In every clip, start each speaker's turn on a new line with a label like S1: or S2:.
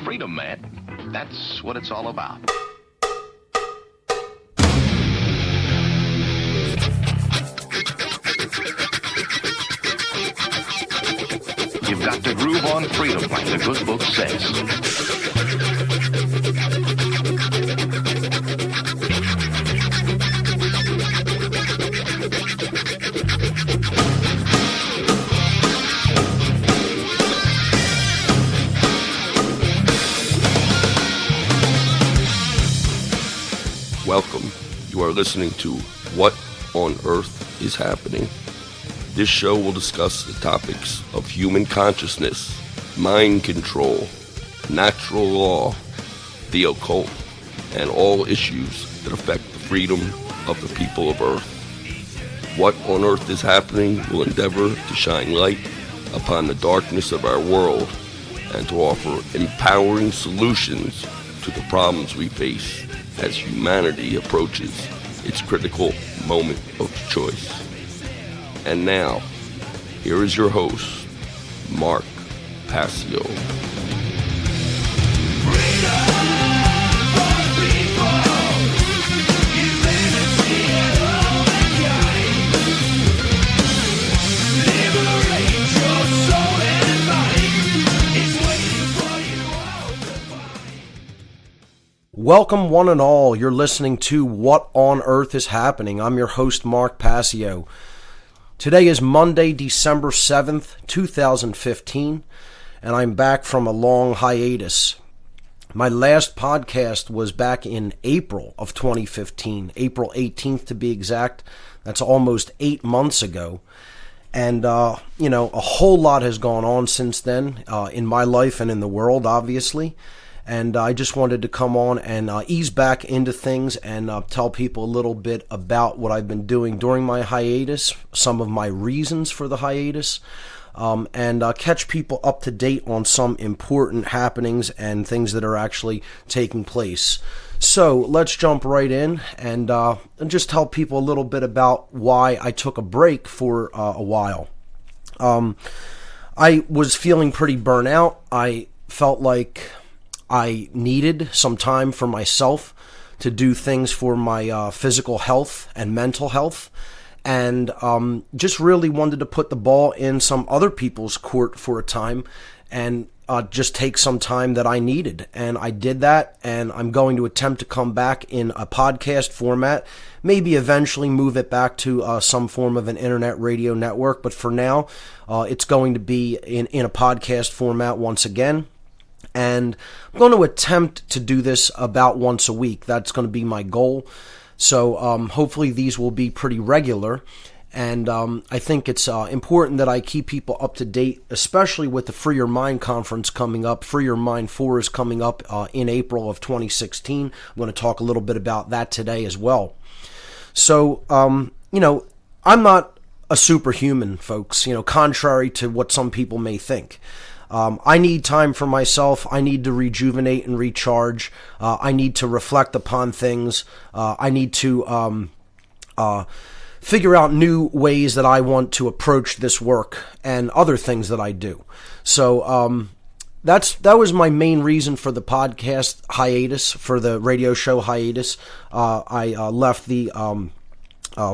S1: Freedom, man. That's what it's all about. You've got to groove on freedom, like the good book says.
S2: Welcome. You are listening to What on Earth is Happening. This show will discuss the topics of human consciousness, mind control, natural law, the occult, and all issues that affect the freedom of the people of Earth. What on Earth is Happening will endeavor to shine light upon the darkness of our world and to offer empowering solutions to the problems we face as humanity approaches its critical moment of choice. And now, here is your host, Mark Passio.
S3: Welcome one and all. You're listening to What on Earth is Happening. I'm your host, Mark Passio. Today is Monday, December 7th, 2015, and I'm back from a long hiatus. My last podcast was back in April of 2015, April 18th to be exact. That's almost 8 months ago. And, a whole lot has gone on since then, in my life and in the world, obviously. And I just wanted to come on and ease back into things and tell people a little bit about what I've been doing during my hiatus, some of my reasons for the hiatus, and catch people up to date on some important happenings and things that are actually taking place. So let's jump right in and just tell people a little bit about why I took a break for a while. I was feeling pretty burnt out. I felt like I needed some time for myself to do things for my physical health and mental health, and just really wanted to put the ball in some other people's court for a time and just take some time that I needed. And I did that, and I'm going to attempt to come back in a podcast format, maybe eventually move it back to some form of an internet radio network, but for now, it's going to be in a podcast format once again. And I'm going to attempt to do this about once a week. That's going to be my goal. So hopefully these will be pretty regular. And I think it's important that I keep people up to date, especially with the Free Your Mind conference coming up. Free Your Mind 4 is coming up in April of 2016. I'm going to talk a little bit about that today as well. So, I'm not a superhuman, folks, contrary to what some people may think. I need time for myself. I need to rejuvenate and recharge. I need to reflect upon things. I need to figure out new ways that I want to approach this work and other things that I do. So that was my main reason for the podcast hiatus, for the radio show hiatus. I left the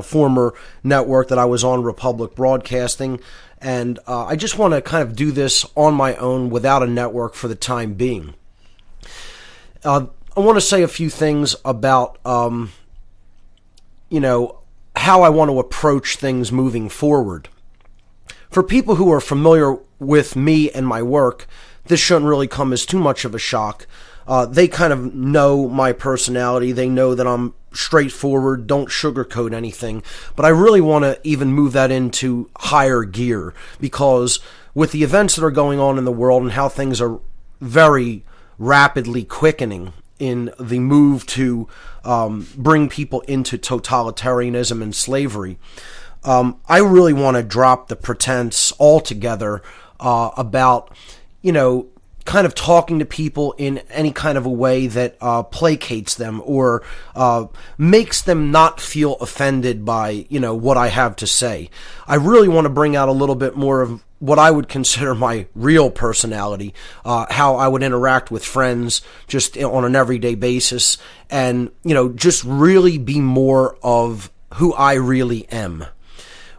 S3: former network that I was on, Republic Broadcasting. And I just want to kind of do this on my own without a network for the time being. I want to say a few things about, how I want to approach things moving forward. For people who are familiar with me and my work, this shouldn't really come as too much of a shock. They kind of know my personality. They know that I'm straightforward, don't sugarcoat anything. But I really want to even move that into higher gear, because with the events that are going on in the world and how things are very rapidly quickening in the move to bring people into totalitarianism and slavery, I really want to drop the pretense altogether about, kind of talking to people in any kind of a way that placates them or makes them not feel offended by, what I have to say. I really want to bring out a little bit more of what I would consider my real personality, how I would interact with friends just on an everyday basis, and, just really be more of who I really am,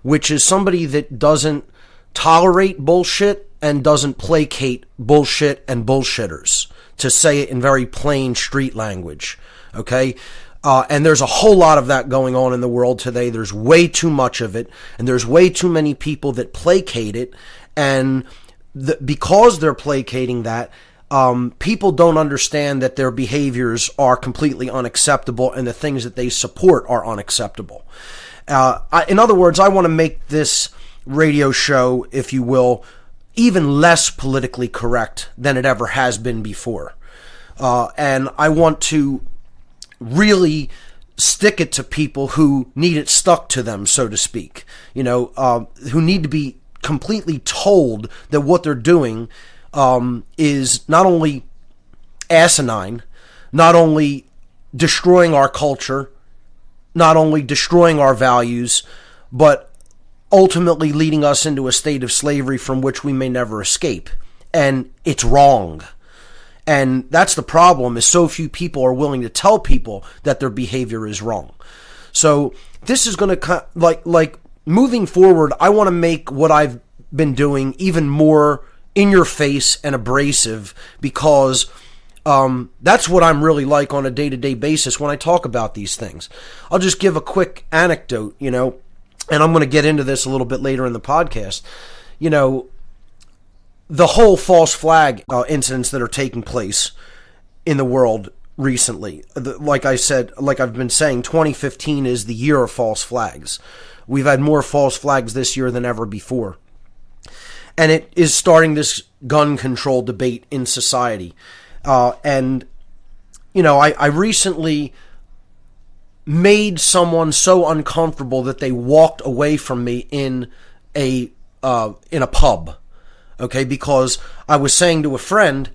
S3: which is somebody that doesn't tolerate bullshit and doesn't placate bullshit and bullshitters, to say it in very plain street language, okay? And there's a whole lot of that going on in the world today. There's way too much of it, and there's way too many people that placate it, and because they're placating that, people don't understand that their behaviors are completely unacceptable and the things that they support are unacceptable. In other words, I want to make this radio show, if you will, even less politically correct than it ever has been before. And I want to really stick it to people who need it stuck to them, so to speak, who need to be completely told that what they're doing is not only asinine, not only destroying our culture, not only destroying our values, but ultimately leading us into a state of slavery from which we may never escape. And it's wrong. And that's the problem, is so few people are willing to tell people that their behavior is wrong. So this is going to, like moving forward, I want to make what I've been doing even more in your face and abrasive, because that's what I'm really like on a day-to-day basis when I talk about these things. I'll just give a quick anecdote, and I'm going to get into this a little bit later in the podcast. The whole false flag incidents that are taking place in the world recently, like I said, like I've been saying, 2015 is the year of false flags. We've had more false flags this year than ever before. And it is starting this gun control debate in society. I recently made someone so uncomfortable that they walked away from me in a pub. Okay, because I was saying to a friend,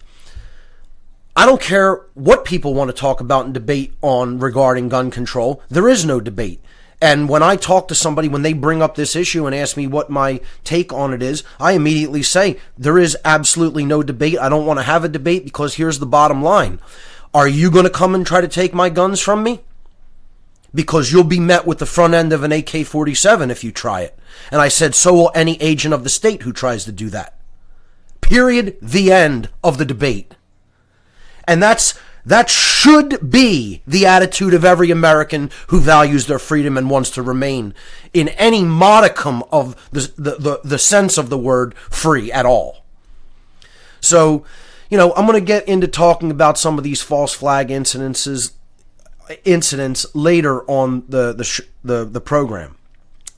S3: I don't care what people want to talk about and debate on regarding gun control. There is no debate. And when I talk to somebody, when they bring up this issue and ask me what my take on it is, I immediately say, there is absolutely no debate. I don't want to have a debate, because here's the bottom line. Are you going to come and try to take my guns from me? Because you'll be met with the front end of an AK-47 if you try it. And I said, so will any agent of the state who tries to do that. Period. The end of the debate. And that should be the attitude of every American who values their freedom and wants to remain in any modicum of the sense of the word free at all. So, I'm going to get into talking about some of these false flag incidents later on the program.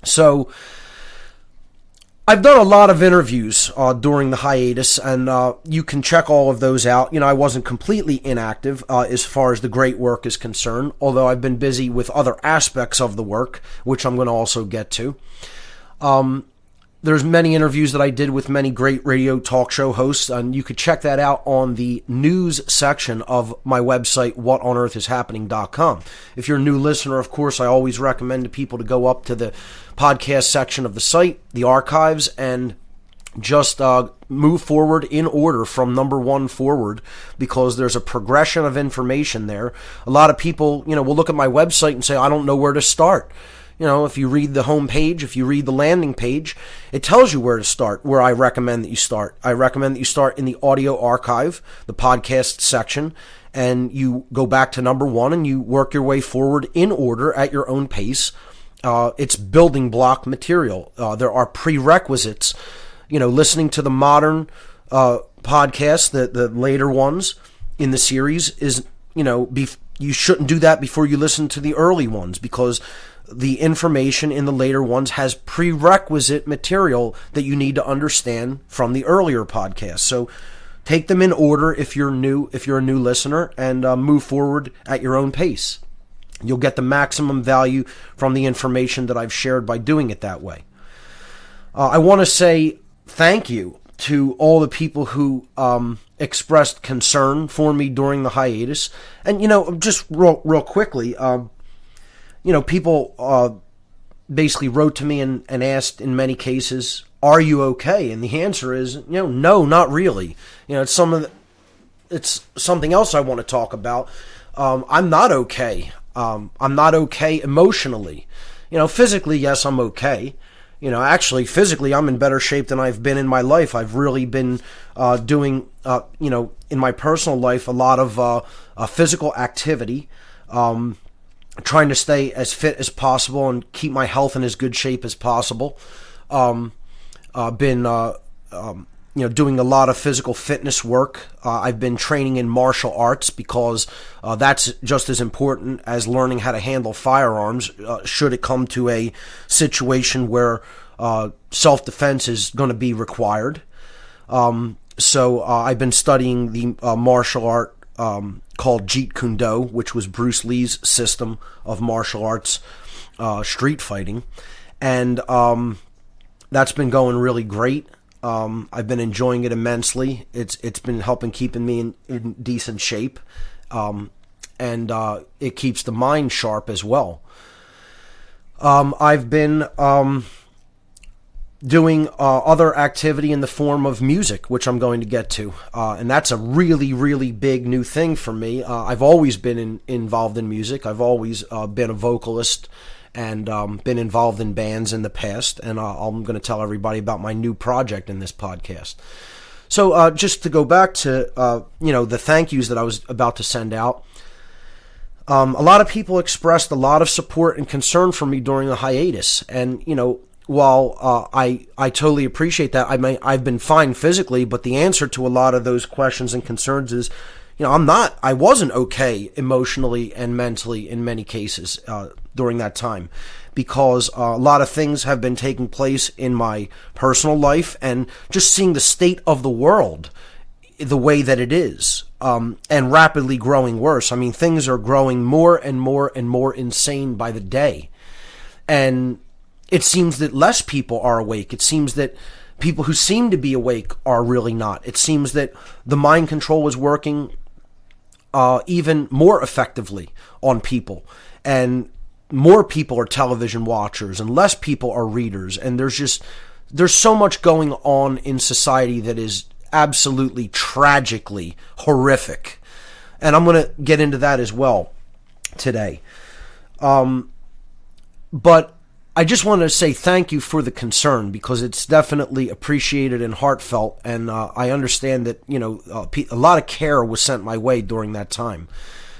S3: So, I've done a lot of interviews during the hiatus, and you can check all of those out. I wasn't completely inactive as far as the great work is concerned, although I've been busy with other aspects of the work, which I'm going to also get to. There's many interviews that I did with many great radio talk show hosts, and you could check that out on the news section of my website, whatonearthishappening.com. If you're a new listener, of course, I always recommend to people to go up to the podcast section of the site, the archives, and just move forward in order from number one forward, because there's a progression of information there. A lot of people, will look at my website and say, I don't know where to start. If you read the home page, if you read the landing page, it tells you where to start, where I recommend that you start. I recommend that you start in the audio archive, the podcast section, and you go back to number one and you work your way forward in order at your own pace. It's building block material. There are prerequisites. Listening to the modern podcasts, the later ones in the series, is, you shouldn't do that before you listen to the early ones, because the information in the later ones has prerequisite material that you need to understand from the earlier podcasts. So take them in order if you're a new listener, and move forward at your own pace. You'll get the maximum value from the information that I've shared by doing it that way. I want to say thank you to all the people who expressed concern for me during the hiatus. And, just real quickly, people basically wrote to me and asked in many cases, "Are you okay?" And the answer is, no, not really. It's something else I want to talk about. I'm not okay. I'm not okay emotionally. Physically, yes, I'm okay. Actually, physically, I'm in better shape than I've been in my life. I've really been doing, in my personal life, a lot of physical activity, trying to stay as fit as possible and keep my health in as good shape as possible. Been doing a lot of physical fitness work. I've been training in martial arts because that's just as important as learning how to handle firearms should it come to a situation where self-defense is going to be required. So I've been studying the martial art called Jeet Kune Do, which was Bruce Lee's system of martial arts street fighting. And that's been going really great. I've been enjoying it immensely. It's been helping keeping me in decent shape, and it keeps the mind sharp as well. I've been doing other activity in the form of music, which I'm going to get to, and that's a really, really big new thing for me. I've always been involved in music. I've always been a vocalist and been involved in bands in the past, and I'm going to tell everybody about my new project in this podcast. So just to go back to the thank yous that I was about to send out, a lot of people expressed a lot of support and concern for me during the hiatus, and while I totally appreciate that, I've been fine physically, but the answer to a lot of those questions and concerns is, I wasn't okay emotionally and mentally in many cases during that time, because a lot of things have been taking place in my personal life, and just seeing the state of the world the way that it is, and rapidly growing worse. I mean, things are growing more and more and more insane by the day, and it seems that less people are awake. It seems that people who seem to be awake are really not. It seems that the mind control is working even more effectively on people, and more people are television watchers and less people are readers, and there's so much going on in society that is absolutely tragically horrific, and I'm going to get into that as well today. But I just wanted to say thank you for the concern, because it's definitely appreciated and heartfelt, and I understand that a lot of care was sent my way during that time.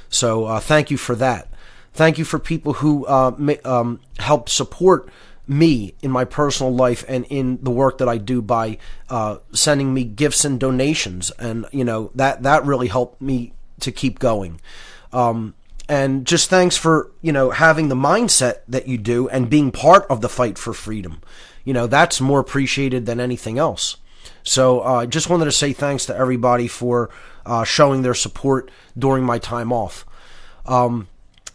S3: So thank you for that. Thank you for people who helped support me in my personal life and in the work that I do by sending me gifts and donations, and that really helped me to keep going. And just thanks for, having the mindset that you do and being part of the fight for freedom. That's more appreciated than anything else. So I just wanted to say thanks to everybody for showing their support during my time off.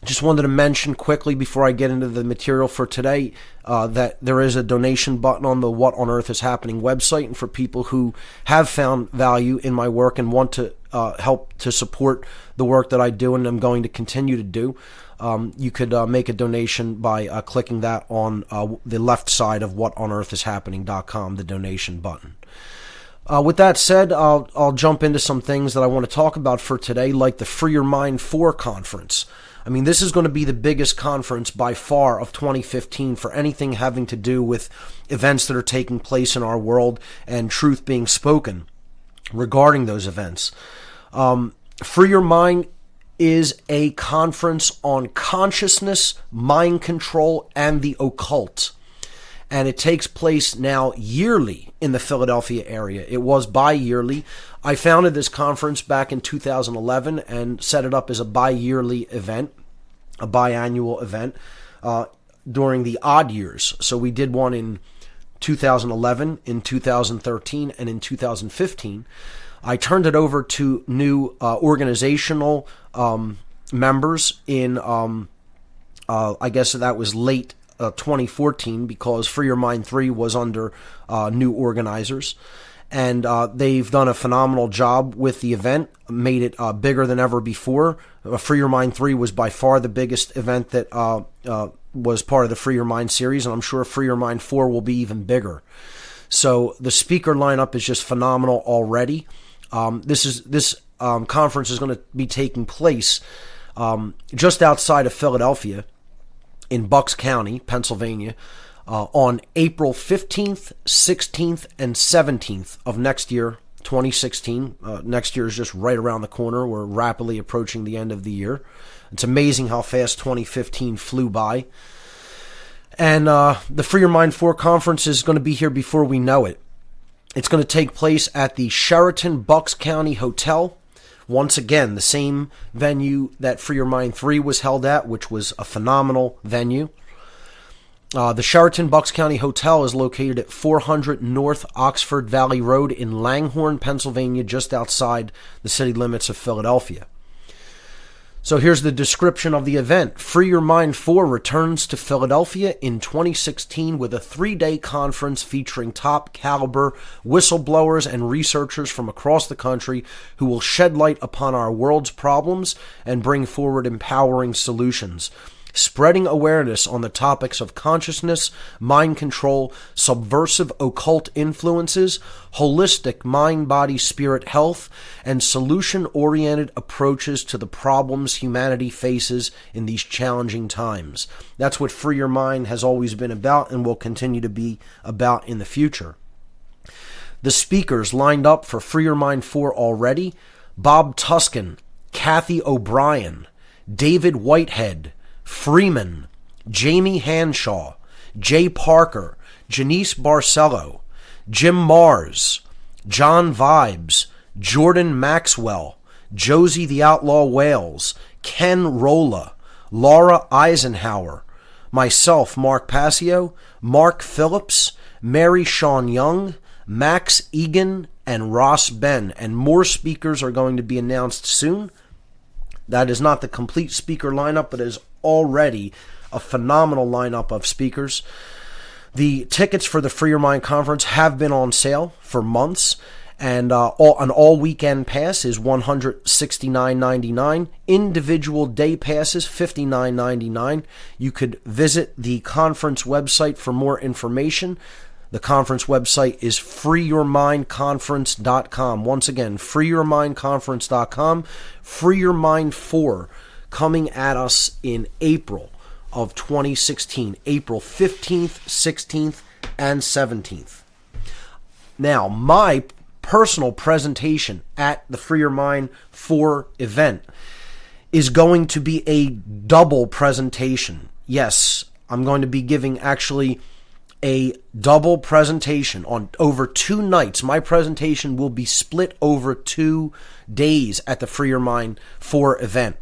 S3: Just wanted to mention quickly before I get into the material for today that there is a donation button on the What on Earth is Happening website, and for people who have found value in my work and want to help to support the work that I do and I'm going to continue to do, you could make a donation by clicking that on the left side of whatonearthishappening.com, the donation button. With that said, I'll jump into some things that I want to talk about for today, like the Free Your Mind 4 conference. I mean, this is going to be the biggest conference by far of 2015 for anything having to do with events that are taking place in our world and truth being spoken regarding those events. Free Your Mind is a conference on consciousness, mind control, and the occult. And it takes place now yearly in the Philadelphia area. It was bi-yearly. I founded this conference back in 2011 and set it up as a bi-yearly event, a biannual event, during the odd years. So we did one in 2011, in 2013, and in 2015. I turned it over to new organizational members in, I guess that was late 2014, because Free Your Mind 3 was under new organizers. And they've done a phenomenal job with the event, made it bigger than ever before. Free Your Mind 3 was by far the biggest event that was part of the Free Your Mind series, and I'm sure Free Your Mind 4 will be even bigger. So the speaker lineup is just phenomenal already. This conference is going to be taking place just outside of Philadelphia in Bucks County, Pennsylvania, on April 15th, 16th, and 17th of next year, 2016. Next year is just right around the corner. We're rapidly approaching the end of the year. It's amazing how fast 2015 flew by. And the Free Your Mind 4 conference is going to be here before we know it. It's going to take place at the Sheraton Bucks County Hotel. Once again, the same venue that Free Your Mind 3 was held at, which was a phenomenal venue. The Sheraton Bucks County Hotel is located at 400 North Oxford Valley Road in Langhorne, Pennsylvania, just outside the city limits of Philadelphia. So here's the description of the event. Free Your Mind 4 returns to Philadelphia in 2016 with a 3-day conference featuring top caliber whistleblowers and researchers from across the country who will shed light upon our world's problems and bring forward empowering solutions, spreading awareness on the topics of consciousness, mind control, subversive occult influences, holistic mind-body-spirit health, and solution-oriented approaches to the problems humanity faces in these challenging times. That's what Free Your Mind has always been about and will continue to be about in the future. The speakers lined up for Free Your Mind 4 already: Bob Tuskin, Kathy O'Brien, David Whitehead, Freeman, Jamie Hanshaw, Jay Parker, Janice Barcelo, Jim Mars, John Vibes, Jordan Maxwell, Josie the Outlaw Wales, Ken Rolla, Laura Eisenhower, myself, Mark Passio, Mark Phillips, Mary Sean Young, Max Egan, and Ross Ben. And more speakers are going to be announced soon. That is not the complete speaker lineup, but is already a phenomenal lineup of speakers. The tickets for the Free Your Mind conference have been on sale for months, and an all-weekend pass is $169.99. Individual day passes, $59.99. You could visit the conference website for more information. The conference website is freeyourmindconference.com. Once again, freeyourmindconference.com. Free Your Mind 4 coming at us in April of 2016. April 15th, 16th, and 17th. Now, my personal presentation at the Free Your Mind 4 event is going to be a double presentation. Yes, I'm going to be giving actually a double presentation on over 2 nights. My presentation will be split over 2 days at the Free Your Mind 4 event.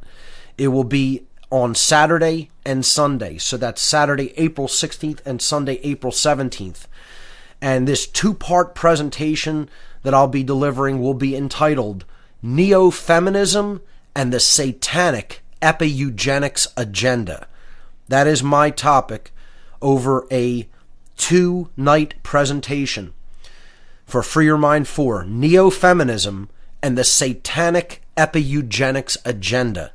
S3: It will be on Saturday and Sunday. So that's Saturday, April 16th and Sunday, April 17th. And this 2-part presentation that I'll be delivering will be entitled Neo-Feminism and the Satanic Epi-Eugenics Agenda. That is my topic over a 2-night presentation for Free Your Mind 4, Neo-Feminism and the Satanic Epi-Eugenics Agenda.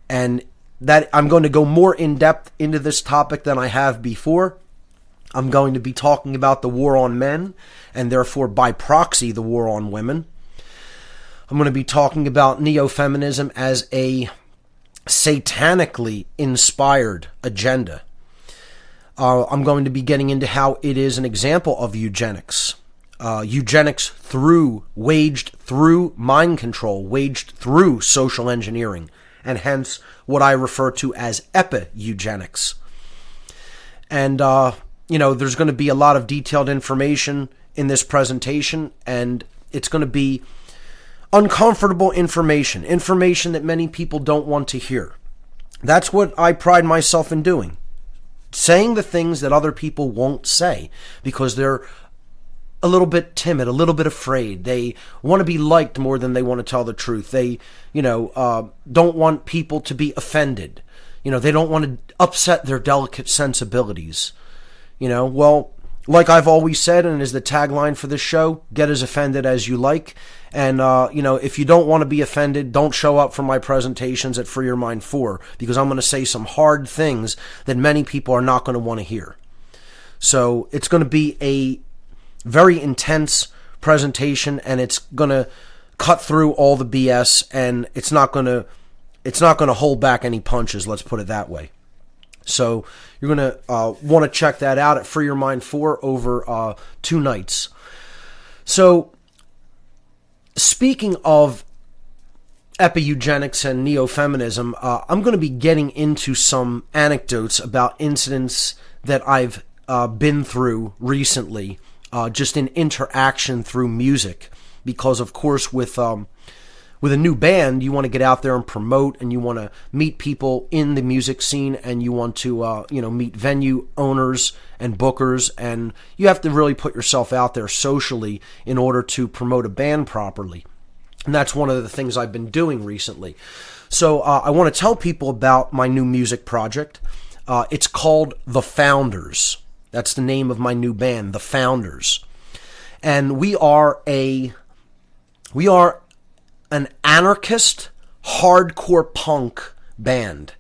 S3: And that I'm going to go more in depth into this topic than I have before. I'm going to be talking about the war on men, and therefore by proxy the war on women. I'm going to be talking about neo-feminism as a satanically inspired agenda. I'm going to be getting into how it is an example of eugenics. Eugenics waged through mind control, waged through social engineering, and hence what I refer to as epi-eugenics. And, there's going to be a lot of detailed information in this presentation, and it's going to be uncomfortable information that many people don't want to hear. That's what I pride myself in doing. Saying the things that other people won't say because they're a little bit timid, a little bit afraid. They want to be liked more than they want to tell the truth. They, don't want people to be offended. They don't want to upset their delicate sensibilities. Well, like I've always said, and is the tagline for this show, get as offended as you like. And, if you don't want to be offended, don't show up for my presentations at Free Your Mind 4, because I'm going to say some hard things that many people are not going to want to hear. So it's going to be a very intense presentation, and it's going to cut through all the BS, and it's not going to hold back any punches, let's put it that way. So you're going to want to check that out at Free Your Mind 4 over 2 nights. So speaking of epi-eugenics and neo-feminism, I'm going to be getting into some anecdotes about incidents that I've been through recently, just in interaction through music. Because, of course, with a new band, you want to get out there and promote, and you want to meet people in the music scene, and you want to, meet venue owners and bookers, and you have to really put yourself out there socially in order to promote a band properly. And that's one of the things I've been doing recently. So I want to tell people about my new music project. It's called The Founders. That's the name of my new band, The Founders. And we are an anarchist hardcore punk band.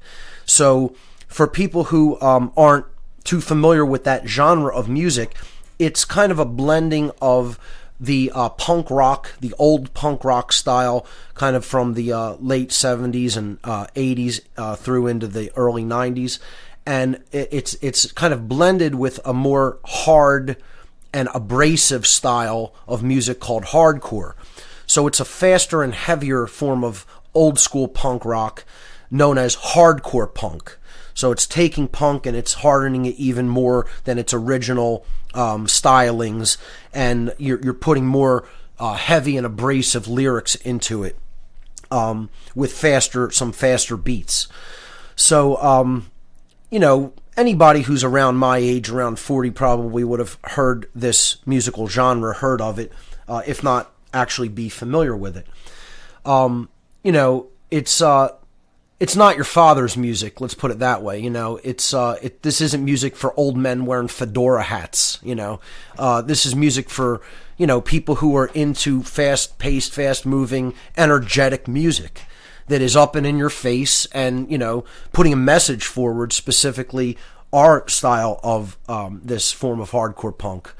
S3: So for people who aren't too familiar with that genre of music, it's kind of a blending of the punk rock, the old punk rock style, kind of from the late 70s and 80s through into the early 90s. And it's kind of blended with a more hard and abrasive style of music called hardcore. So it's a faster and heavier form of old school punk rock known as hardcore punk. So it's taking punk and it's hardening it even more than its original stylings, and you're putting more heavy and abrasive lyrics into it with some faster beats. So, anybody who's around my age, around 40, probably would have heard this musical genre, heard of it, if not actually be familiar with it. It's not your father's music, let's put it that way. This isn't music for old men wearing fedora hats. This is music for people who are into fast-paced, fast-moving, energetic music that is up and in your face, and putting a message forward, specifically our style of this form of hardcore punk.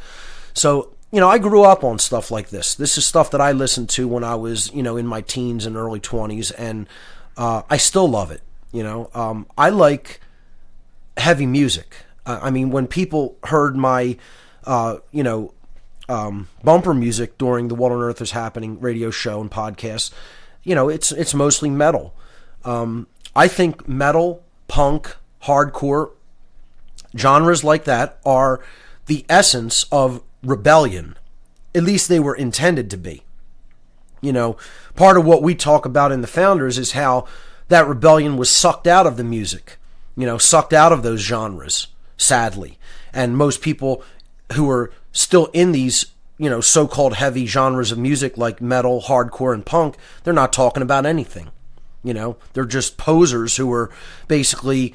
S3: So I grew up on stuff like this. This is stuff that I listened to when I was, in my teens and early 20s, and I still love it. I like heavy music. When people heard my, bumper music during the What on Earth is Happening radio show and podcast, it's mostly metal. I think metal, punk, hardcore, genres like that are the essence of rebellion. At least they were intended to be. Part of what we talk about in The Founders is how that rebellion was sucked out of the music, sucked out of those genres, sadly. And most people who are still in these, so-called heavy genres of music like metal, hardcore, and punk, they're not talking about anything. They're just posers who are basically,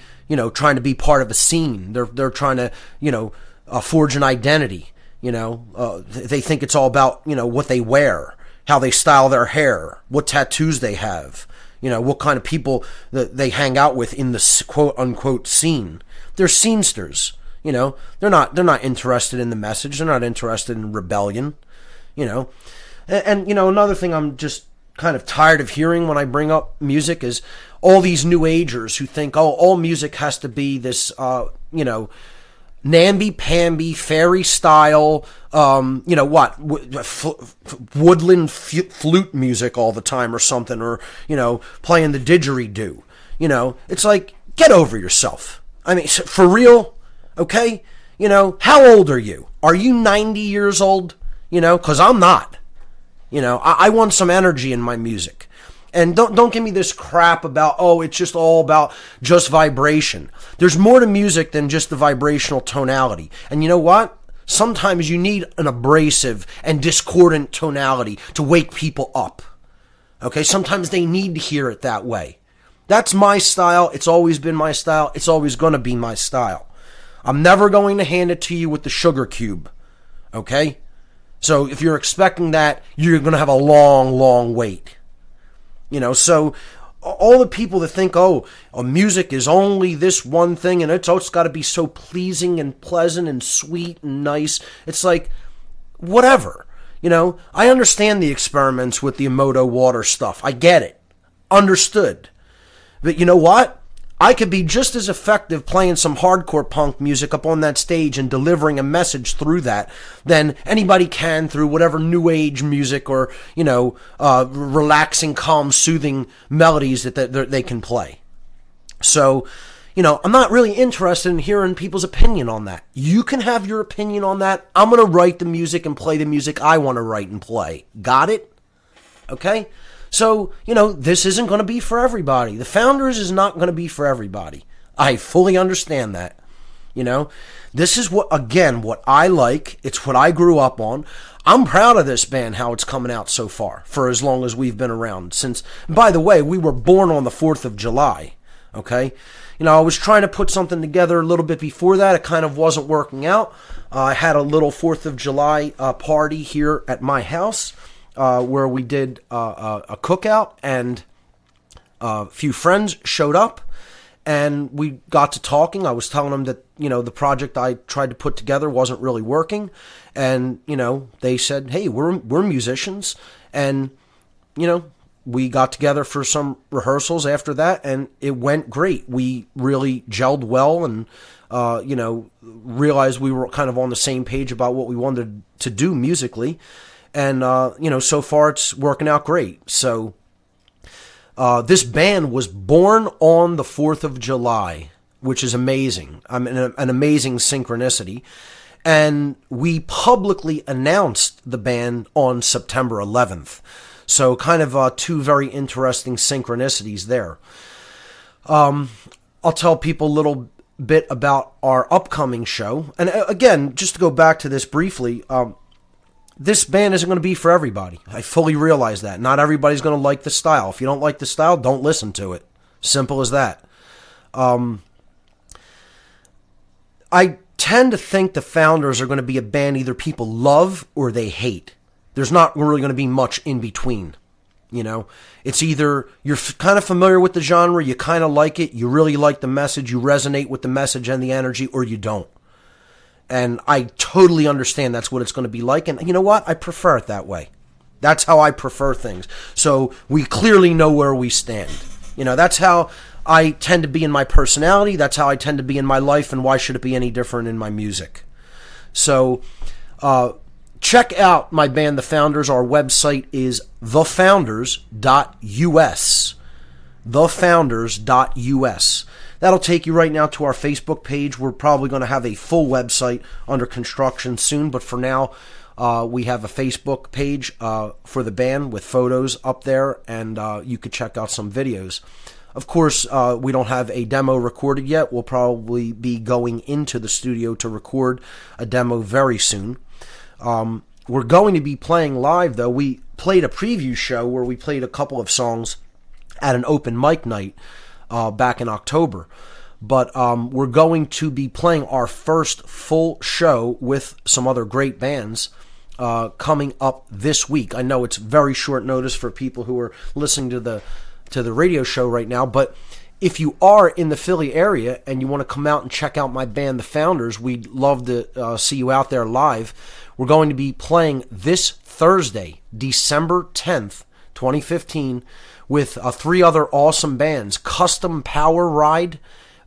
S3: trying to be part of a scene. They're trying to, forge an identity. They think it's all about, what they wear, how they style their hair, what tattoos they have, what kind of people that they hang out with in the quote unquote scene. They're scenesters, they're not interested in the message. They're not interested in rebellion, and another thing I'm just kind of tired of hearing when I bring up music is all these new agers who think, all music has to be this, namby-pamby, fairy style, woodland flute music all the time or something, or, playing the didgeridoo. It's like, get over yourself. For real, okay? How old are you? Are you 90 years old? 'Cause I'm not. I want some energy in my music. And don't give me this crap about, it's just all about just vibration. There's more to music than just the vibrational tonality. And you know what? Sometimes you need an abrasive and discordant tonality to wake people up. Okay? Sometimes they need to hear it that way. That's my style. It's always been my style. It's always going to be my style. I'm never going to hand it to you with the sugar cube. Okay? So if you're expecting that, you're going to have a long, long wait. So all the people that think, music is only this one thing and it's got to be so pleasing and pleasant and sweet and nice. It's like, whatever. I understand the experiments with the Emoto water stuff. I get it. Understood. But you know what? I could be just as effective playing some hardcore punk music up on that stage and delivering a message through that than anybody can through whatever new age music or, relaxing, calm, soothing melodies that they can play. So, I'm not really interested in hearing people's opinion on that. You can have your opinion on that. I'm going to write the music and play the music I want to write and play. Got it? Okay? So, this isn't going to be for everybody. The Founders is not going to be for everybody. I fully understand that. This is what I like. It's what I grew up on. I'm proud of this band, how it's coming out so far, for as long as we've been around. By the way, we were born on the 4th of July. Okay? I was trying to put something together a little bit before that. It kind of wasn't working out. I had a little 4th of July party here at my house where we did a cookout, and a few friends showed up, and we got to talking. I was telling them that, the project I tried to put together wasn't really working, and, they said, hey, we're musicians, and, we got together for some rehearsals after that, and it went great. We really gelled well and, realized we were kind of on the same page about what we wanted to do musically. And, so far it's working out great. So this band was born on the 4th of July, which is amazing. An amazing synchronicity. And we publicly announced the band on September 11th. So kind of two very interesting synchronicities there. I'll tell people a little bit about our upcoming show. And again, just to go back to this briefly, this band isn't going to be for everybody. I fully realize that. Not everybody's going to like the style. If you don't like the style, don't listen to it. Simple as that. I tend to think the Founders are going to be a band either people love or they hate. There's not really going to be much in between. It's either you're kind of familiar with the genre, you kind of like it, you really like the message, you resonate with the message and the energy, or you don't. And I totally understand that's what it's going to be like. And you know what? I prefer it that way. That's how I prefer things. So we clearly know where we stand. That's how I tend to be in my personality. That's how I tend to be in my life. And why should it be any different in my music? So check out my band, The Founders. Our website is thefounders.us. Thefounders.us. That'll take you right now to our Facebook page. We're probably going to have a full website under construction soon, but for now, we have a Facebook page for the band with photos up there, and you could check out some videos. Of course, we don't have a demo recorded yet. We'll probably be going into the studio to record a demo very soon. We're going to be playing live, though. We played a preview show where we played a couple of songs at an open mic night back in October. But we're going to be playing our first full show with some other great bands coming up this week. I know it's very short notice for people who are listening to the radio show right now, but if you are in the Philly area and you want to come out and check out my band, The Founders, we'd love to see you out there live. We're going to be playing this Thursday, December 10th, 2015, with 3 other awesome bands: Custom Power Ride,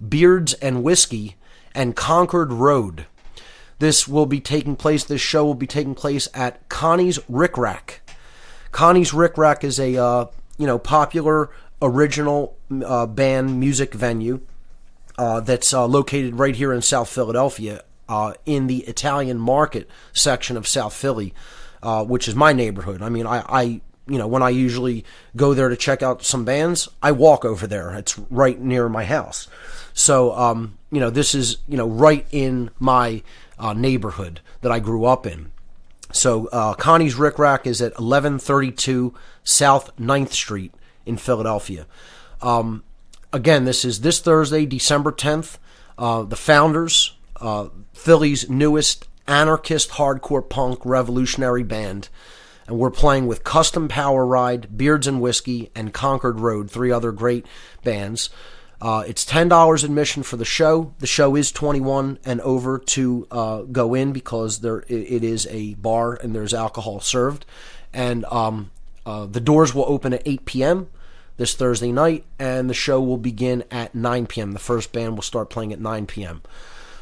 S3: Beards and Whiskey, and Concord Road. This show will be taking place at Connie's Rick Rack. Connie's Rick Rack is a popular original band music venue that's located right here in South Philadelphia, in the Italian Market section of South Philly, which is my neighborhood. I mean, I when I usually go there to check out some bands, I walk over there. It's right near my house. So, this is, right in my neighborhood that I grew up in. So, Connie's Rick Rack is at 1132 South 9th Street in Philadelphia. Again, this is this Thursday, December 10th. The Founders Philly's newest anarchist hardcore punk revolutionary band. And we're playing with Custom Power Ride, Beards and Whiskey, and Concord Road, 3 other great bands. It's $10 admission for the show. The show is 21 and over to go in because it is a bar and there's alcohol served. And the doors will open at 8 p.m. this Thursday night, and the show will begin at 9 p.m. The first band will start playing at 9 p.m.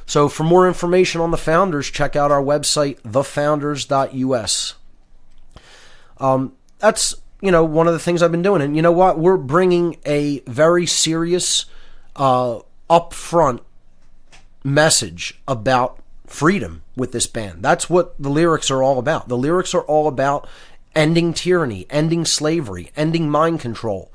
S3: So for more information on the Founders, check out our website, thefounders.us. That's, one of the things I've been doing. And you know what? We're bringing a very serious, upfront message about freedom with this band. That's what the lyrics are all about. The lyrics are all about ending tyranny, ending slavery, ending mind control.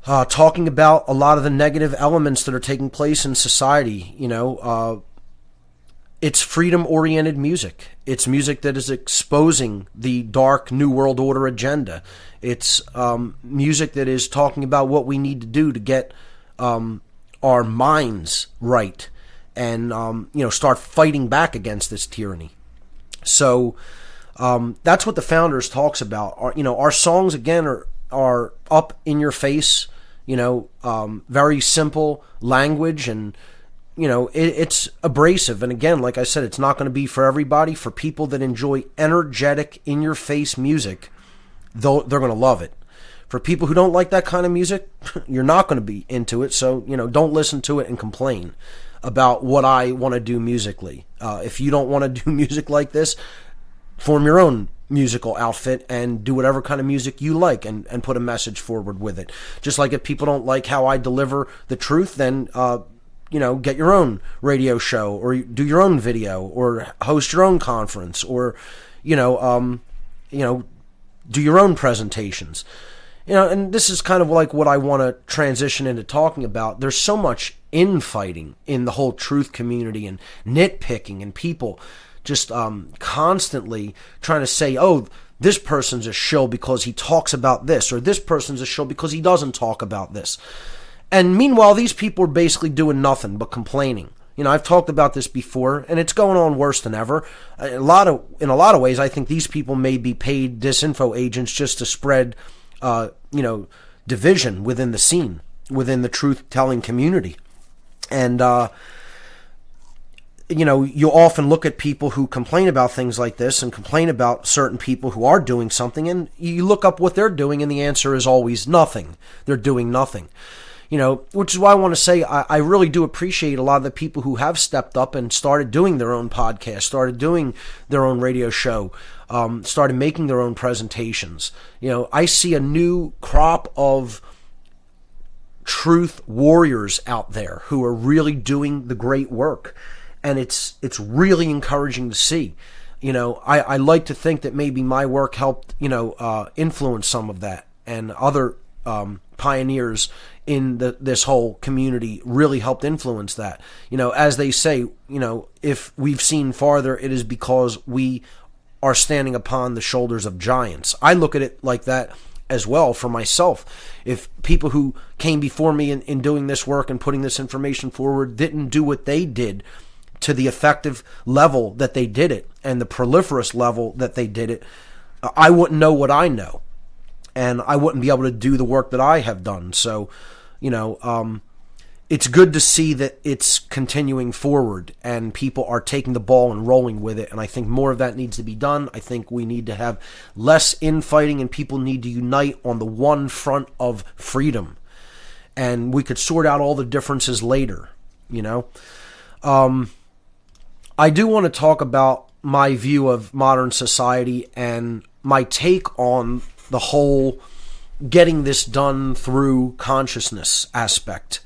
S3: Talking about a lot of the negative elements that are taking place in society. It's freedom-oriented music. It's music that is exposing the dark New World Order agenda. It's music that is talking about what we need to do to get our minds right and start fighting back against this tyranny. So that's what the Founders talks about. Our songs, again, are up in your face, very simple language, and it's abrasive. And again, like I said, it's not going to be for everybody. For people that enjoy energetic, in-your-face music, they're going to love it. For people who don't like that kind of music, you're not going to be into it. So, don't listen to it and complain about what I want to do musically. If you don't want to do music like this, form your own musical outfit and do whatever kind of music you like and put a message forward with it. Just like if people don't like how I deliver the truth, then get your own radio show or do your own video or host your own conference or, do your own presentations. And this is kind of like what I want to transition into talking about. There's so much infighting in the whole truth community and nitpicking and people just constantly trying to say, oh, this person's a shill because he talks about this, or this person's a shill because he doesn't talk about this. And meanwhile, these people are basically doing nothing but complaining. I've talked about this before, and it's going on worse than ever. In a lot of ways, I think these people may be paid disinfo agents just to spread, division within the scene, within the truth-telling community. And, you often look at people who complain about things like this and complain about certain people who are doing something, and you look up what they're doing, and the answer is always nothing. They're doing nothing. Which is why I want to say I really do appreciate a lot of the people who have stepped up and started doing their own podcast, started doing their own radio show, started making their own presentations. I see a new crop of truth warriors out there who are really doing the great work. And it's really encouraging to see. I like to think that maybe my work helped, influence some of that, and other pioneers in this whole community really helped influence that. As they say, if we've seen farther, it is because we are standing upon the shoulders of giants. I look at it like that as well for myself. If people who came before me in doing this work and putting this information forward didn't do what they did to the effective level that they did it and the proliferous level that they did it, I wouldn't know what I know, and I wouldn't be able to do the work that I have done. So, it's good to see that it's continuing forward and people are taking the ball and rolling with it. And I think more of that needs to be done. I think we need to have less infighting and people need to unite on the one front of freedom. And we could sort out all the differences later, I do want to talk about my view of modern society and my take on the whole getting this done through consciousness aspect.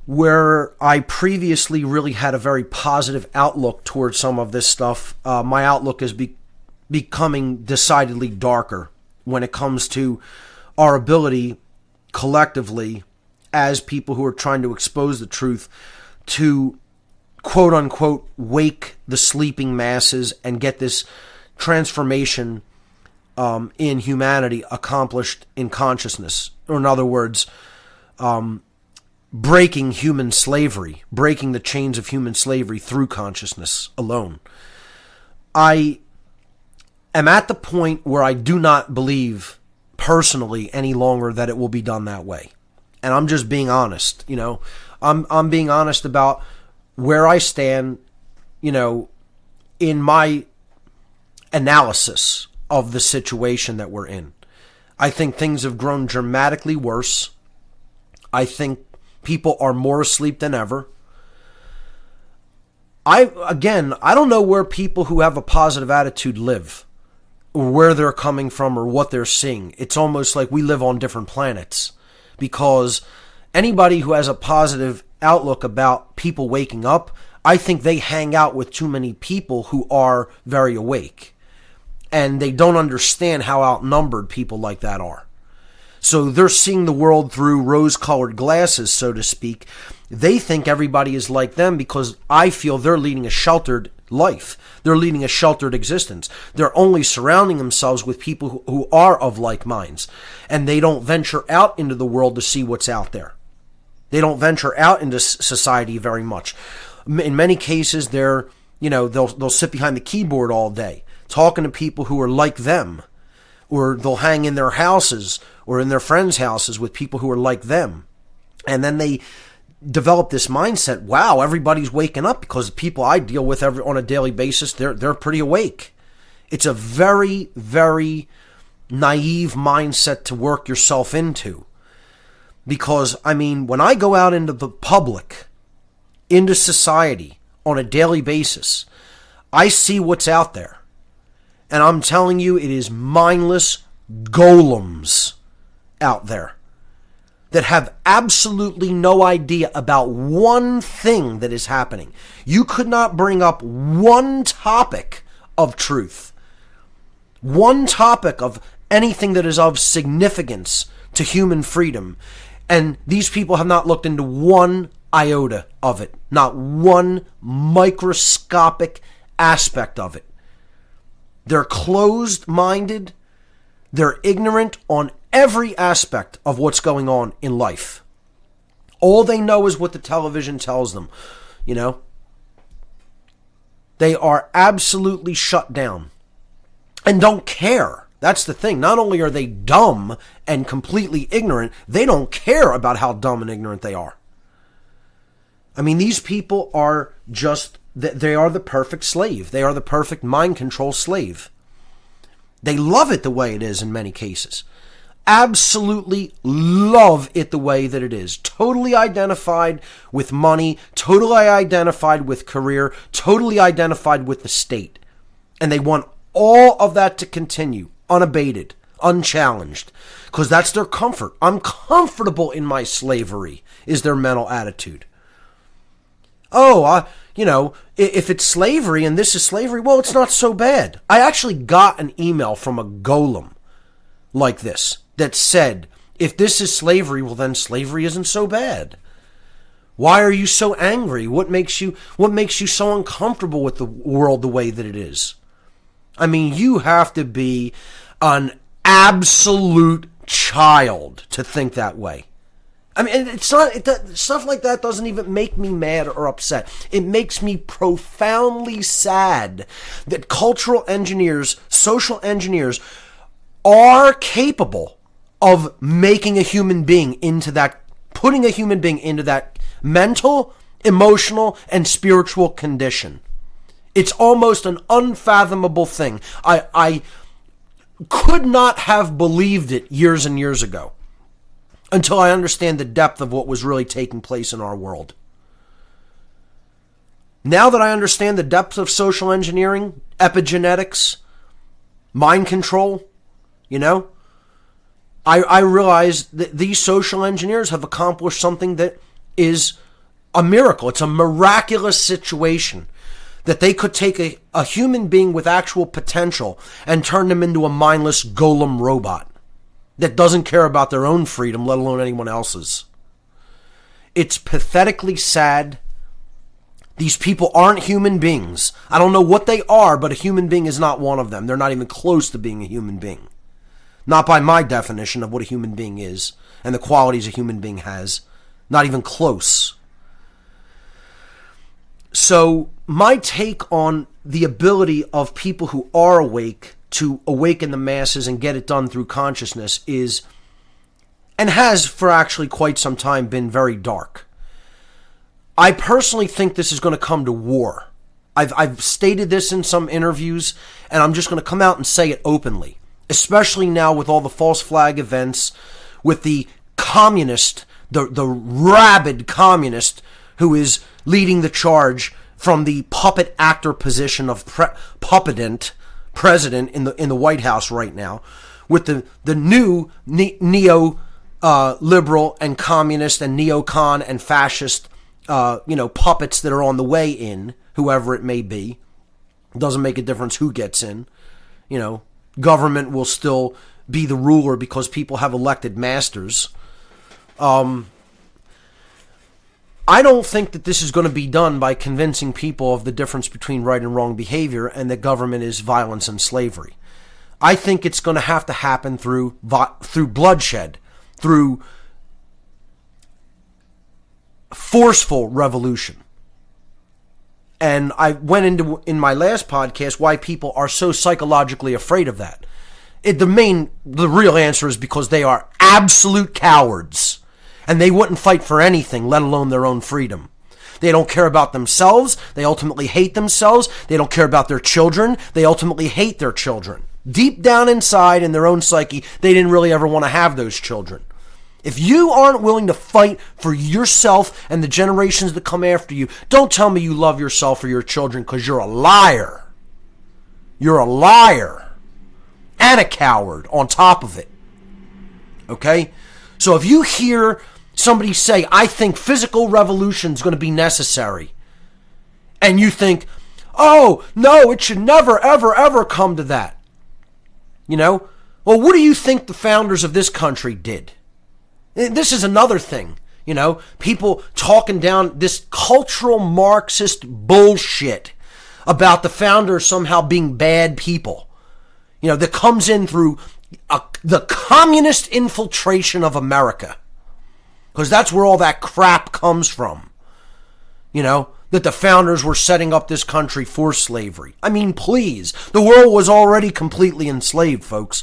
S3: Where I previously really had a very positive outlook towards some of this stuff, my outlook is becoming decidedly darker when it comes to our ability collectively as people who are trying to expose the truth to quote unquote wake the sleeping masses and get this transformation in humanity accomplished in consciousness. Or in other words, breaking human slavery, breaking the chains of human slavery through consciousness alone. I am at the point where I do not believe personally any longer that it will be done that way. And I'm just being honest, I'm being honest about where I stand, in my analysis of the situation that we're in. I think things have grown dramatically worse. I think people are more asleep than ever. I don't know where people who have a positive attitude live, or where they're coming from, or what they're seeing. It's almost like we live on different planets, because anybody who has a positive outlook about people waking up, I think they hang out with too many people who are very awake, and they don't understand how outnumbered people like that are. So they're seeing the world through rose-colored glasses, so to speak. They think everybody is like them because I feel they're leading a sheltered life. They're leading a sheltered existence. They're only surrounding themselves with people who are of like minds, and they don't venture out into the world to see what's out there. They don't venture out into society very much. In many cases, they'll sit behind the keyboard all day, talking to people who are like them, or they'll hang in their houses or in their friends' houses with people who are like them. And then they develop this mindset, wow, everybody's waking up because the people I deal with on a daily basis, they're pretty awake. It's a very, very naive mindset to work yourself into. Because, when I go out into the public, into society on a daily basis, I see what's out there. And I'm telling you, it is mindless golems out there that have absolutely no idea about one thing that is happening. You could not bring up one topic of truth, one topic of anything that is of significance to human freedom, and these people have not looked into one iota of it, not one microscopic aspect of it. They're closed-minded. They're ignorant on every aspect of what's going on in life. All they know is what the television tells them, They are absolutely shut down and don't care. That's the thing. Not only are they dumb and completely ignorant, they don't care about how dumb and ignorant they are. These people are they are the perfect slave. They are the perfect mind control slave. They love it the way it is in many cases. Absolutely love it the way that it is. Totally identified with money, totally identified with career, totally identified with the state. And they want all of that to continue, unabated, unchallenged, because that's their comfort. I'm comfortable in my slavery, is their mental attitude. If it's slavery and this is slavery, well, it's not so bad. I actually got an email from a golem like this that said, if this is slavery, well, then slavery isn't so bad. Why are you so angry? What makes you so uncomfortable with the world the way that it is? You have to be an absolute child to think that way. Stuff like that doesn't even make me mad or upset. It makes me profoundly sad that cultural engineers, social engineers, are capable of making a human being into that, putting a human being into that mental, emotional, and spiritual condition. It's almost an unfathomable thing. I could not have believed it years and years ago, until I understand the depth of what was really taking place in our world. Now that I understand the depth of social engineering, epigenetics, mind control, I realize that these social engineers have accomplished something that is a miracle. It's a miraculous situation that they could take a human being with actual potential and turn them into a mindless golem robot that doesn't care about their own freedom, let alone anyone else's. It's pathetically sad. These people aren't human beings. I don't know what they are, but a human being is not one of them. They're not even close to being a human being. Not by my definition of what a human being is and the qualities a human being has. Not even close. So my take on the ability of people who are awake to awaken the masses and get it done through consciousness is, and has for actually quite some time, been very dark. I personally think this is going to come to war. I've stated this in some interviews, and I'm just going to come out and say it openly, especially now with all the false flag events, with the communist, the rabid communist who is leading the charge from the puppet actor position of puppetant president in the White House right now, with the new neo liberal and communist and neocon and fascist puppets that are on the way in, whoever it may be. It doesn't make a difference who gets in. Government will still be the ruler because people have elected masters. I don't think that this is going to be done by convincing people of the difference between right and wrong behavior and that government is violence and slavery. I think it's going to have to happen through bloodshed, through forceful revolution. And I went into in my last podcast why people are so psychologically afraid of that. The real answer is because they are absolute cowards. And they wouldn't fight for anything, let alone their own freedom. They don't care about themselves. They ultimately hate themselves. They don't care about their children. They ultimately hate their children. Deep down inside in their own psyche, they didn't really ever want to have those children. If you aren't willing to fight for yourself and the generations that come after you, don't tell me you love yourself or your children, because you're a liar. You're a liar. And a coward on top of it. Okay? So if you hear somebody say, I think physical revolution is going to be necessary, and you think, oh, no, it should never, ever, ever come to that. Well, what do you think the founders of this country did? This is another thing, people talking down this cultural Marxist bullshit about the founders somehow being bad people, that comes in through the communist infiltration of America. Because that's where all that crap comes from. That the founders were setting up this country for slavery. I mean, please. The world was already completely enslaved, folks.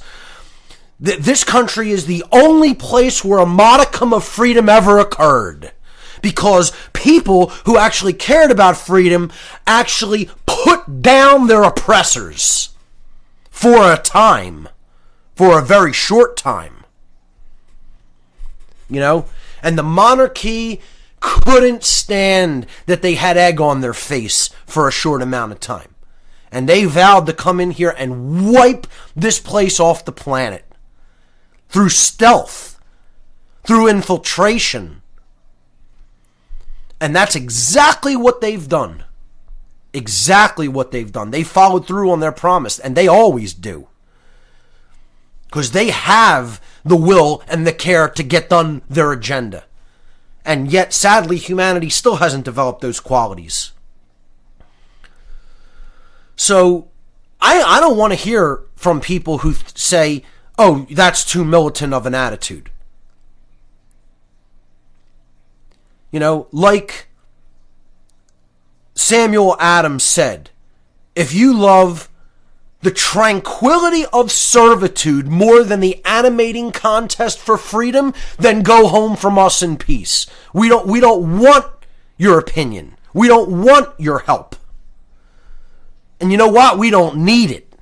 S3: This country is the only place where a modicum of freedom ever occurred. Because people who actually cared about freedom actually put down their oppressors. For a time. For a very short time. And the monarchy couldn't stand that they had egg on their face for a short amount of time. And they vowed to come in here and wipe this place off the planet. Through stealth. Through infiltration. And that's exactly what they've done. Exactly what they've done. They followed through on their promise. And they always do. Because they have the will and the care to get done their agenda. And yet, sadly, humanity still hasn't developed those qualities. So, I don't want to hear from people who say, oh, that's too militant of an attitude. Like Samuel Adams said, if you love the tranquility of servitude more than the animating contest for freedom, then go home from us in peace. We don't want your opinion. We don't want your help. And you know what? We don't need it.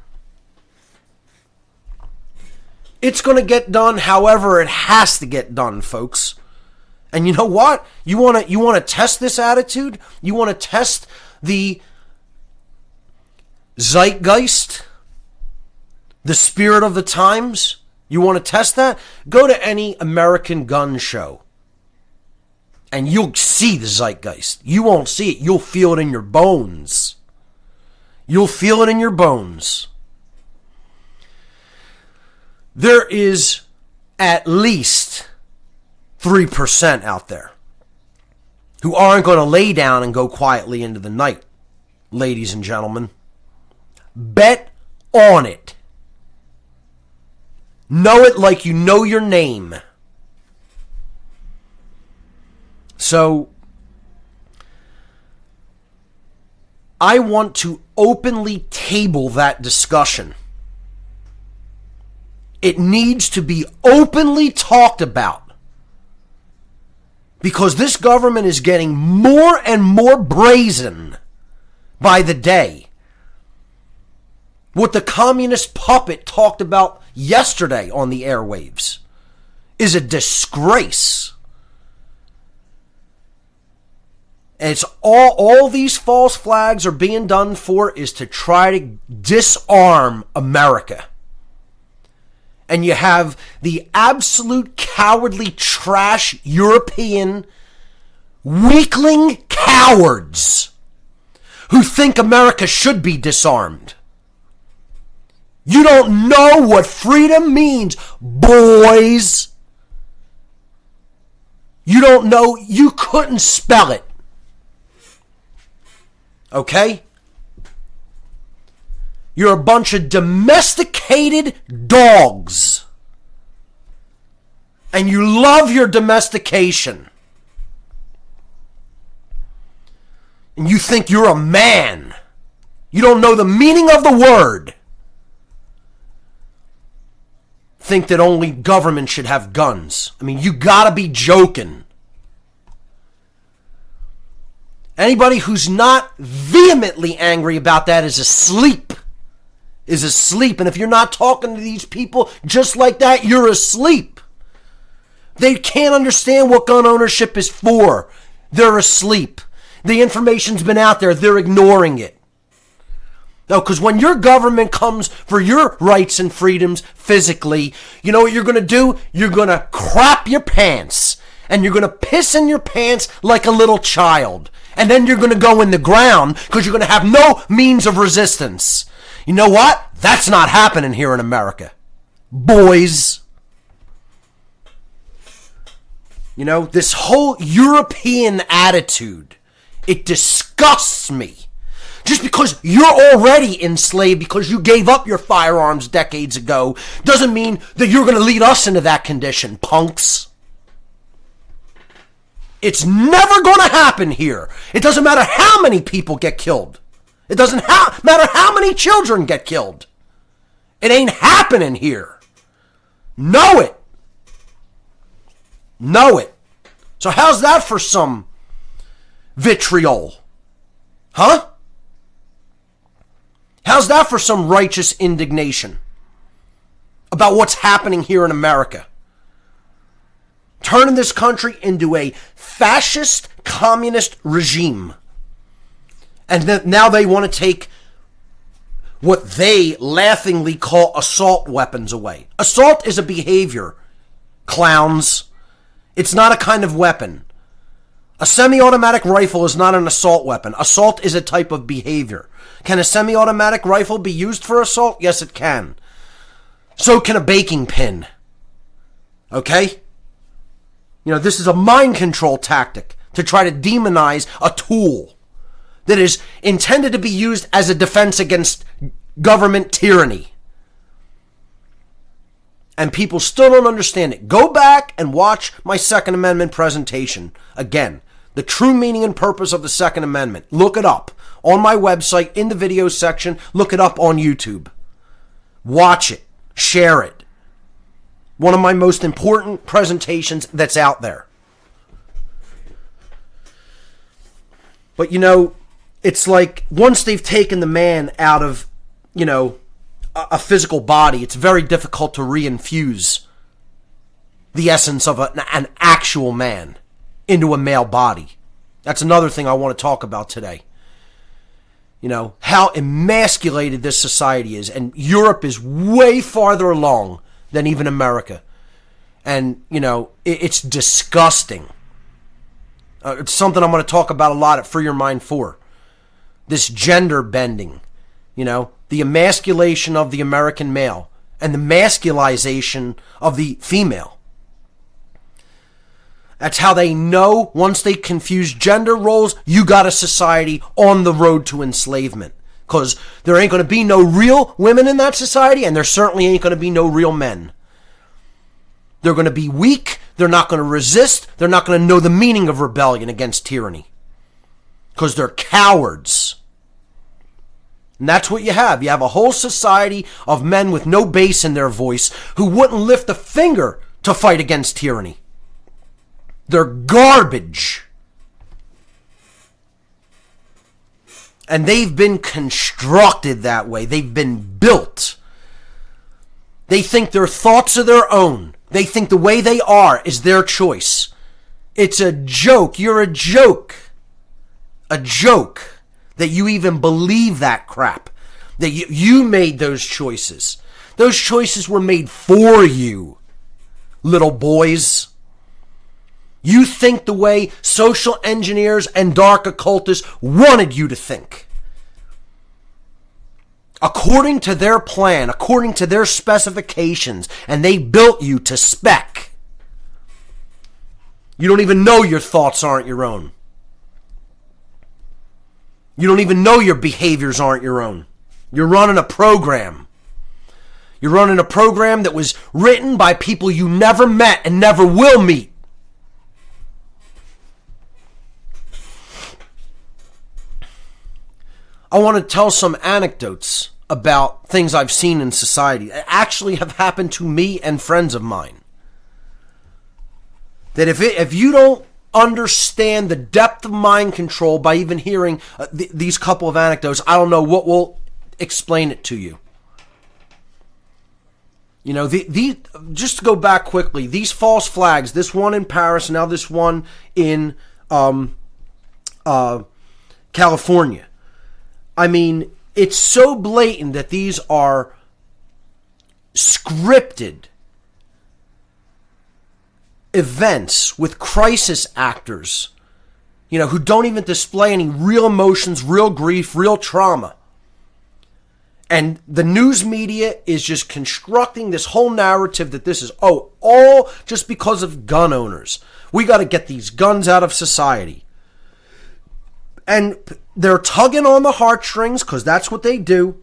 S3: It's going to get done however it has to get done, folks. And you know what? You want to test this attitude? You want to test the zeitgeist, the spirit of the times? You want to test that? Go to any American gun show. And you'll see the zeitgeist. You won't see it. You'll feel it in your bones. You'll feel it in your bones. There is at least 3% out there who aren't going to lay down and go quietly into the night, ladies and gentlemen. Bet on it. Know it like you know your name. So, I want to openly table that discussion. It needs to be openly talked about. Because this government is getting more and more brazen by the day. What the communist puppet talked about yesterday on the airwaves is a disgrace. And it's all these false flags are being done for is to try to disarm America. And you have the absolute cowardly trash European weakling cowards who think America should be disarmed. You don't know what freedom means, boys. You don't know, you couldn't spell it. Okay? You're a bunch of domesticated dogs. And you love your domestication. And you think you're a man. You don't know the meaning of the word. Think that only government should have guns. I mean, you gotta be joking. Anybody who's not vehemently angry about that is asleep. And if you're not talking to these people just like that, you're asleep. They can't understand what gun ownership is for. They're asleep. The information's been out there. They're ignoring it. No, because when your government comes for your rights and freedoms physically, you know what you're going to do? You're going to crap your pants. And you're going to piss in your pants like a little child. And then you're going to go in the ground because you're going to have no means of resistance. You know what? That's not happening here in America. Boys. You know, this whole European attitude, it disgusts me. Just because you're already enslaved because you gave up your firearms decades ago doesn't mean that you're going to lead us into that condition, punks. It's never going to happen here. It doesn't matter how many people get killed. It doesn't matter how many children get killed. It ain't happening here. Know it. Know it. So how's that for some vitriol? Huh? How's that for some righteous indignation about what's happening here in America? Turning this country into a fascist communist regime. And then now they want to take what they laughingly call assault weapons away. Assault is a behavior, clowns. It's not a kind of weapon. A semi-automatic rifle is not an assault weapon. Assault is a type of behavior. Can a semi-automatic rifle be used for assault? Yes, it can. So can a baking pin. Okay? You know, this is a mind control tactic to try to demonize a tool that is intended to be used as a defense against government tyranny. And people still don't understand it. Go back and watch my Second Amendment presentation. Again, the true meaning and purpose of the Second Amendment. Look it up on my website in the video section. Look it up on YouTube. Watch it. Share it. One of my most important presentations that's out there. But you know, it's like once they've taken the man out of, you know, a physical body, it's very difficult to reinfuse the essence of an actual man into a male body. That's another thing I want to talk about today. You know, how emasculated this society is. And Europe is way farther along than even America. And, you know, it's disgusting. It's something I'm going to talk about a lot at Free Your Mind 4. This gender bending, you know, the emasculation of the American male and the masculization of the female. That's how they know once they confuse gender roles, you got a society on the road to enslavement. Because there ain't going to be no real women in that society, and there certainly ain't going to be no real men. They're going to be weak, They're not going to resist. They're not going to know the meaning of rebellion against tyranny. Because they're cowards. And that's what you have. You have a whole society of men with no bass in their voice who wouldn't lift a finger to fight against tyranny. They're garbage. And they've been constructed that way. They've been built. They think their thoughts are their own. They think the way they are is their choice. It's a joke. You're a joke. A joke that you even believe that crap. That you made those choices. Those choices were made for you, little boys. You think the way social engineers and dark occultists wanted you to think. According to their plan, according to their specifications, and they built you to spec. You don't even know your thoughts aren't your own. You don't even know your behaviors aren't your own. You're running a program. You're running a program that was written by people you never met and never will meet. I want to tell some anecdotes about things I've seen in society that actually have happened to me and friends of mine. That if you don't understand the depth of mind control by even hearing these couple of anecdotes, I don't know what will explain it to you. You know, just to go back quickly, these false flags, this one in Paris, now this one in California. I mean, it's so blatant that these are scripted events with crisis actors, you know, who don't even display any real emotions, real grief, real trauma. And the news media is just constructing this whole narrative that this is, all just because of gun owners. We got to get these guns out of society. And they're tugging on the heartstrings because that's what they do,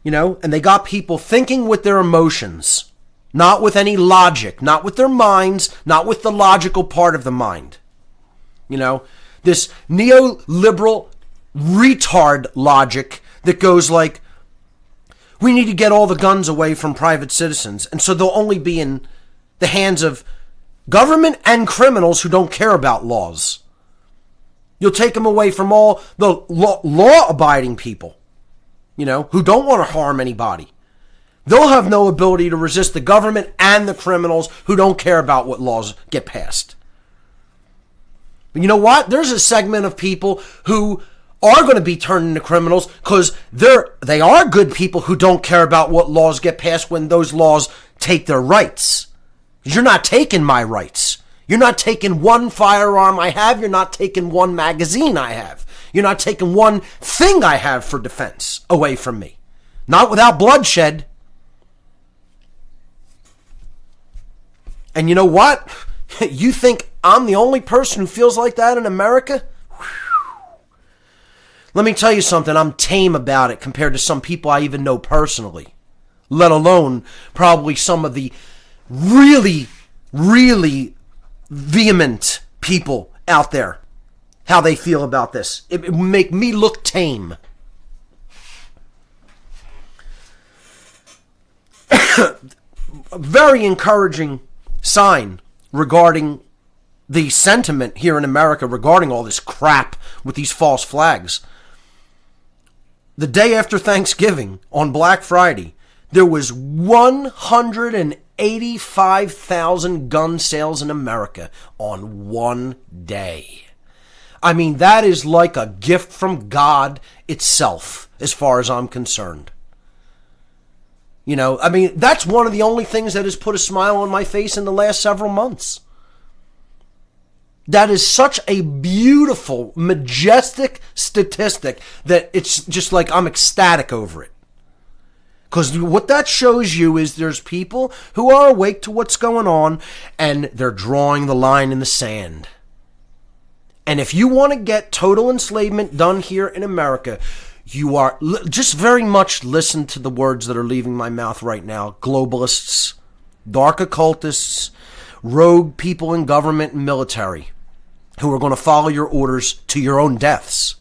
S3: you know, and they got people thinking with their emotions, not with any logic, not with their minds, not with the logical part of the mind. You know, this neoliberal retard logic that goes like, we need to get all the guns away from private citizens, and so they'll only be in the hands of government and criminals who don't care about laws. You'll take them away from all the law-abiding people, you know, who don't want to harm anybody. They'll have no ability to resist the government and the criminals who don't care about what laws get passed. But you know what? There's a segment of people who are going to be turned into criminals because they are good people who don't care about what laws get passed when those laws take their rights. You're not taking my rights. You're not taking one firearm I have. You're not taking one magazine I have. You're not taking one thing I have for defense away from me. Not without bloodshed. And you know what? You think I'm the only person who feels like that in America? Let me tell you something. I'm tame about it compared to some people I even know personally. Let alone probably some of the really, really vehement people out there, how they feel about this. It would make me look tame. A very encouraging sign regarding the sentiment here in America regarding all this crap with these false flags. The day after Thanksgiving, on Black Friday, there was 185,000 gun sales in America on one day. I mean, that is like a gift from God itself, as far as I'm concerned. You know, I mean, that's one of the only things that has put a smile on my face in the last several months. That is such a beautiful, majestic statistic that it's just like I'm ecstatic over it. Because what that shows you is there's people who are awake to what's going on and they're drawing the line in the sand. And if you want to get total enslavement done here in America, you are just very much listen to the words that are leaving my mouth right now. Globalists, dark occultists, rogue people in government and military who are going to follow your orders to your own deaths.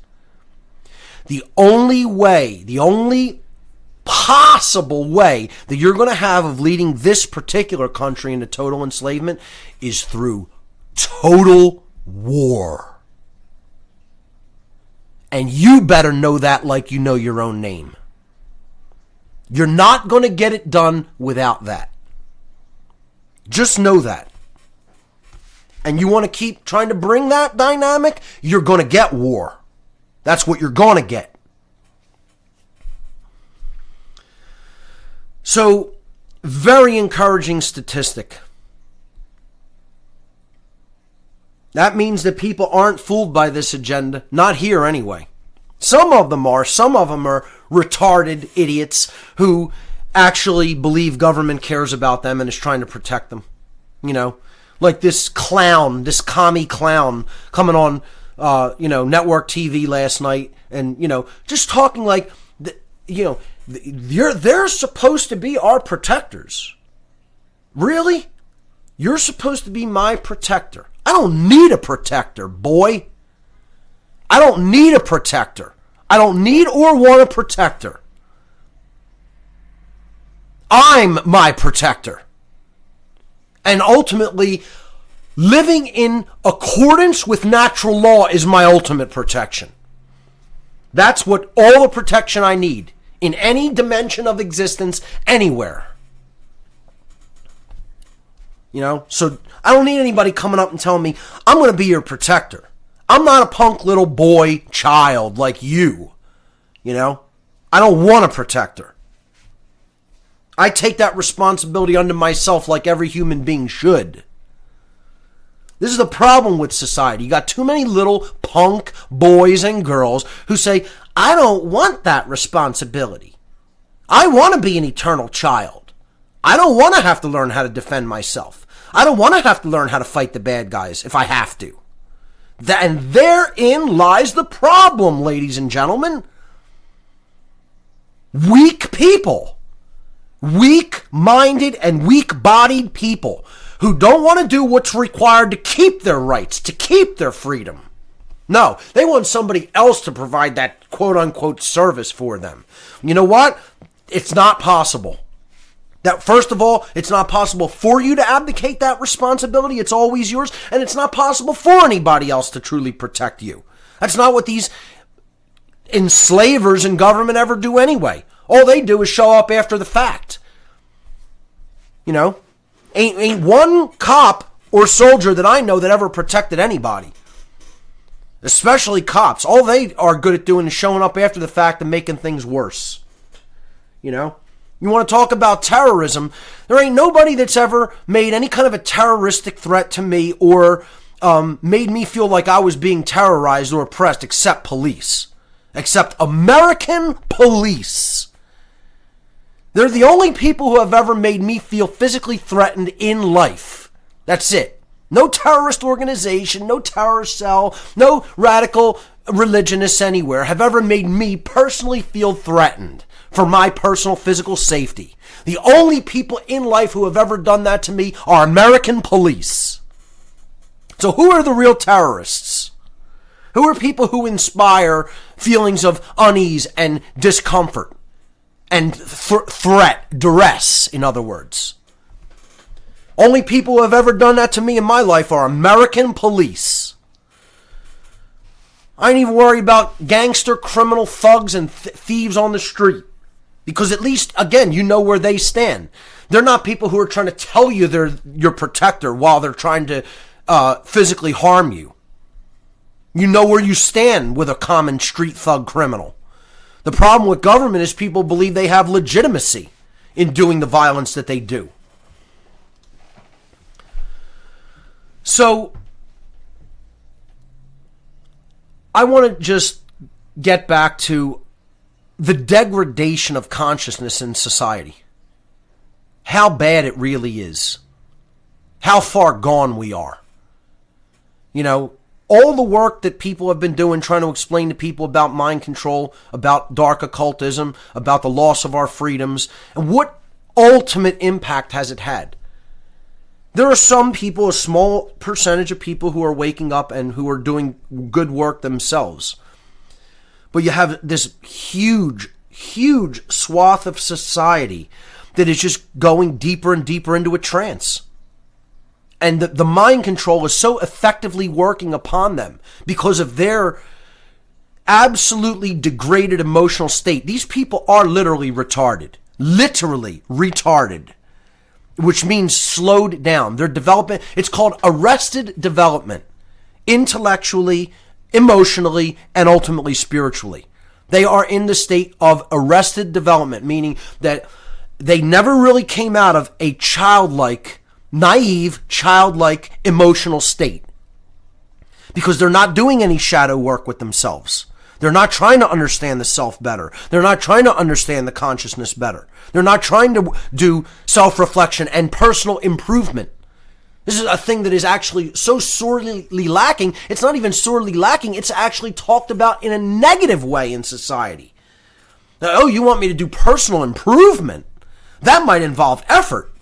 S3: The only way, the only possible way that you're going to have of leading this particular country into total enslavement is through total war. And you better know that like you know your own name. You're not going to get it done without that. Just know that. And you want to keep trying to bring that dynamic, you're going to get war. That's what you're going to get. So, very encouraging statistic. That means that people aren't fooled by this agenda. Not here anyway. Some of them are. Some of them are retarded idiots who actually believe government cares about them and is trying to protect them. You know, like this clown, this commie clown coming on, network TV last night and, just talking like, they're supposed to be our protectors. Really? You're supposed to be my protector. I don't need a protector, boy. I don't need a protector. I don't need or want a protector. I'm my protector. And ultimately, living in accordance with natural law is my ultimate protection. That's what all the protection I need in any dimension of existence, anywhere. So I don't need anybody coming up and telling me, I'm going to be your protector. I'm not a punk little boy child like you. I don't want a protector. I take that responsibility unto myself like every human being should. This is the problem with society. You got too many little punk boys and girls who say, I don't want that responsibility. I want to be an eternal child. I don't want to have to learn how to defend myself. I don't want to have to learn how to fight the bad guys if I have to. And therein lies the problem, ladies and gentlemen. Weak people. Weak-minded and weak-bodied people who don't want to do what's required to keep their rights, to keep their freedom. No, they want somebody else to provide that quote-unquote service for them. You know what? It's not possible. That, first of all, it's not possible for you to abdicate that responsibility. It's always yours. And it's not possible for anybody else to truly protect you. That's not what these enslavers in government ever do anyway. All they do is show up after the fact. Ain't one cop or soldier that I know that ever protected anybody. Especially cops. All they are good at doing is showing up after the fact and making things worse. You want to talk about terrorism? There ain't nobody that's ever made any kind of a terroristic threat to me or made me feel like I was being terrorized or oppressed except police. Except American police. They're the only people who have ever made me feel physically threatened in life. That's it. No terrorist organization, no terror cell, no radical religionists anywhere have ever made me personally feel threatened for my personal physical safety. The only people in life who have ever done that to me are American police. So who are the real terrorists? Who are people who inspire feelings of unease and discomfort and threat, duress, in other words? Only people who have ever done that to me in my life are American police. I ain't even worried about gangster, criminal thugs, and thieves on the street. Because at least, again, you know where they stand. They're not people who are trying to tell you they're your protector while they're trying to physically harm you. You know where you stand with a common street thug criminal. The problem with government is people believe they have legitimacy in doing the violence that they do. So, I want to just get back to the degradation of consciousness in society. How bad it really is. How far gone we are. All the work that people have been doing trying to explain to people about mind control, about dark occultism, about the loss of our freedoms, and what ultimate impact has it had? There are some people, a small percentage of people who are waking up and who are doing good work themselves. But you have this huge, huge swath of society that is just going deeper and deeper into a trance. And the mind control is so effectively working upon them because of their absolutely degraded emotional state. These people are literally retarded. Literally retarded. Which means slowed down. Their development, it's called arrested development. Intellectually, emotionally, and ultimately spiritually. They are in the state of arrested development, meaning that they never really came out of a childlike, naive, childlike emotional state. Because they're not doing any shadow work with themselves. They're not trying to understand the self better. They're not trying to understand the consciousness better. They're not trying to do self-reflection and personal improvement. This is a thing that is actually so sorely lacking. It's not even sorely lacking. It's actually talked about in a negative way in society. Now, oh, you want me to do personal improvement? That might involve effort.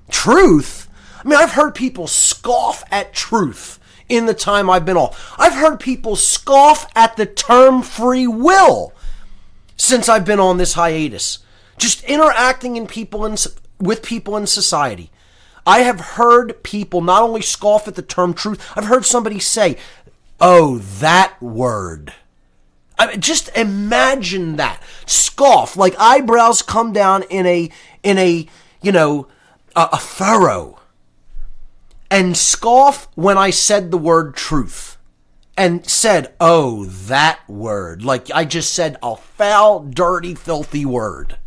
S3: Truth? I mean, I've heard people scoff at truth in the time I've been off. I've heard people scoff at the term free will since I've been on this hiatus. Just interacting with people in society. I have heard people not only scoff at the term truth, I've heard somebody say, oh, that word. I mean, just imagine that. Scoff, like eyebrows come down in a furrow. And scoff when I said the word truth. And said, oh, that word. Like I just said a foul, dirty, filthy word.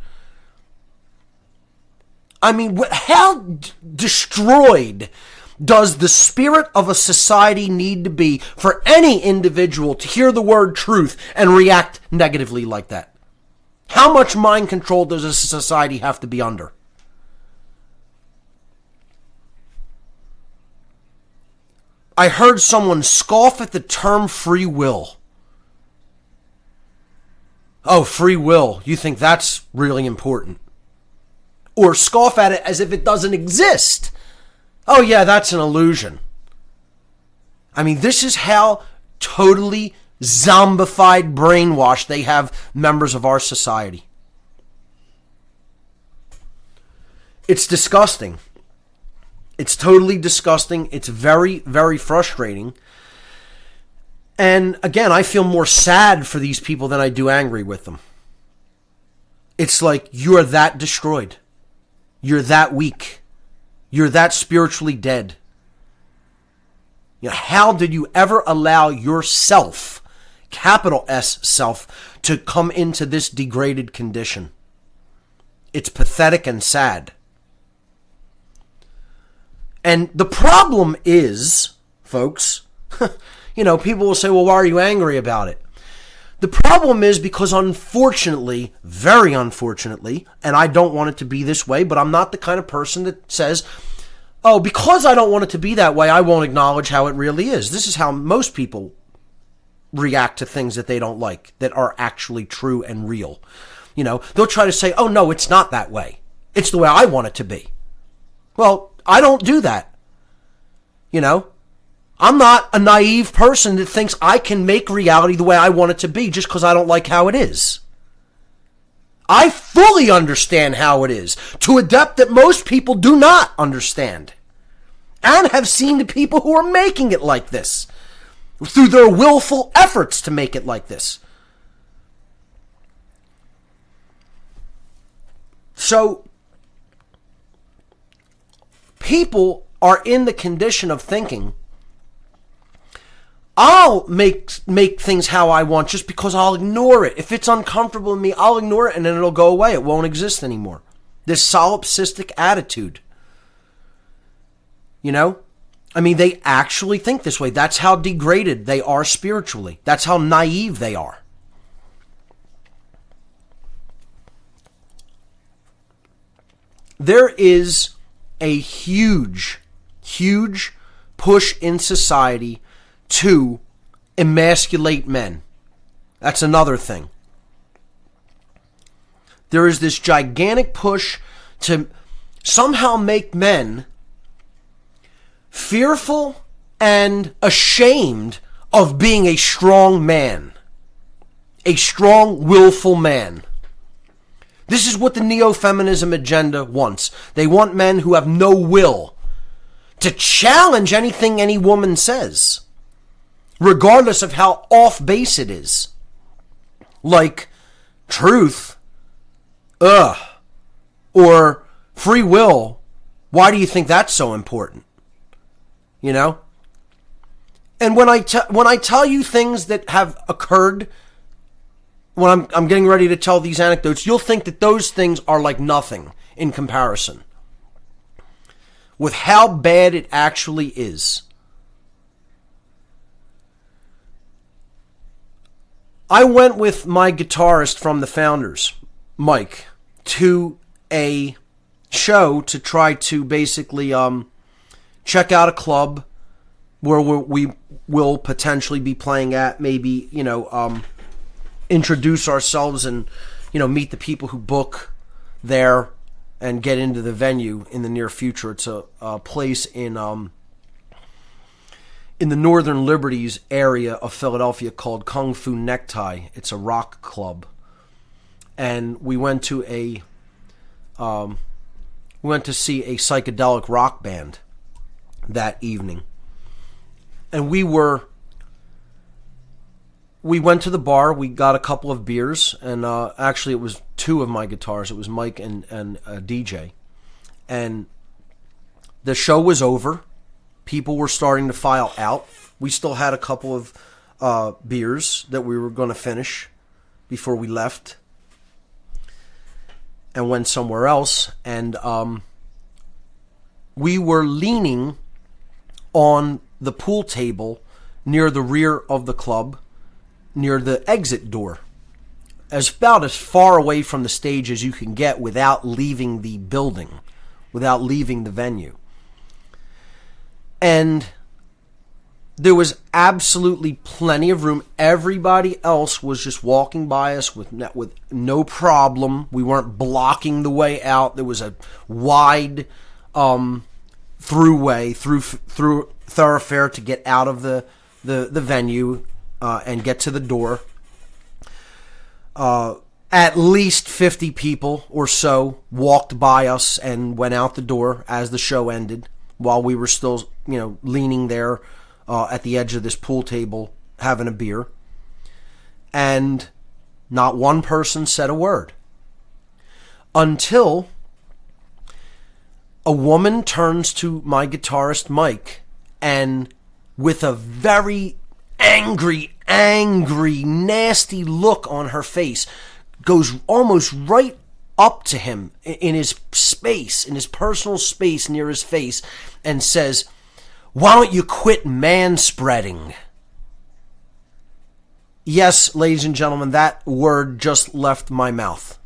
S3: I mean, how destroyed does the spirit of a society need to be for any individual to hear the word truth and react negatively like that? How much mind control does a society have to be under? I heard someone scoff at the term free will. Oh, free will. You think that's really important? Or scoff at it as if it doesn't exist. Oh yeah, that's an illusion. I mean, this is how totally zombified, brainwashed they have members of our society. It's disgusting. It's totally disgusting. It's very, very frustrating. And again, I feel more sad for these people than I do angry with them. It's like you're that destroyed. You're that weak. You're that spiritually dead. You know, how did you ever allow yourself, capital S self, to come into this degraded condition? It's pathetic and sad. And the problem is, folks, people will say, well, why are you angry about it? The problem is because unfortunately, very unfortunately, and I don't want it to be this way, but I'm not the kind of person that says, oh, because I don't want it to be that way, I won't acknowledge how it really is. This is how most people react to things that they don't like, that are actually true and real. They'll try to say, oh, no, it's not that way. It's the way I want it to be. Well, I don't do that. I'm not a naive person that thinks I can make reality the way I want it to be just because I don't like how it is. I fully understand how it is to a depth that most people do not understand. And have seen the people who are making it like this through their willful efforts to make it like this. So, people are in the condition of thinking, I'll make things how I want just because I'll ignore it. If it's uncomfortable with me, I'll ignore it and then it'll go away. It won't exist anymore. This solipsistic attitude. They actually think this way. That's how degraded they are spiritually. That's how naive they are. There is a huge, huge push in society to emasculate men. That's another thing. There is this gigantic push to somehow make men fearful and ashamed of being a strong man, a strong, willful man. This is what the neo-feminism agenda wants. They want men who have no will to challenge anything any woman says, regardless of how off base it is. Like truth, or free will. Why do you think that's so important? You know? And when I tell you things that have occurred, when I'm getting ready to tell these anecdotes, you'll think that those things are like nothing in comparison with how bad it actually is. I went with my guitarist from the Founders, Mike, to a show to try to basically check out a club where we will potentially be playing at, maybe, introduce ourselves and, meet the people who book there and get into the venue in the near future. It's a place in the Northern Liberties area of Philadelphia called Kung Fu Necktie. It's a rock club. And we went to see a psychedelic rock band that evening. And we went to the bar, we got a couple of beers, and actually it was two of my guitars. It was Mike and a DJ. And the show was over. People were starting to file out. We still had a couple of beers that we were going to finish before we left and went somewhere else. And we were leaning on the pool table near the rear of the club, near the exit door, about as far away from the stage as you can get without leaving the building, without leaving the venue. And there was absolutely plenty of room. Everybody else was just walking by us with no problem. We weren't blocking the way out. There was a wide through thoroughfare to get out of the venue and get to the door. At least 50 people or so walked by us and went out the door as the show ended, while we were still, leaning there at the edge of this pool table having a beer. And not one person said a word. Until a woman turns to my guitarist, Mike, and with a very angry, nasty look on her face, goes almost right up to him in his space, in his personal space near his face, and says, "Why don't you quit manspreading?" Yes, ladies and gentlemen, that word just left my mouth.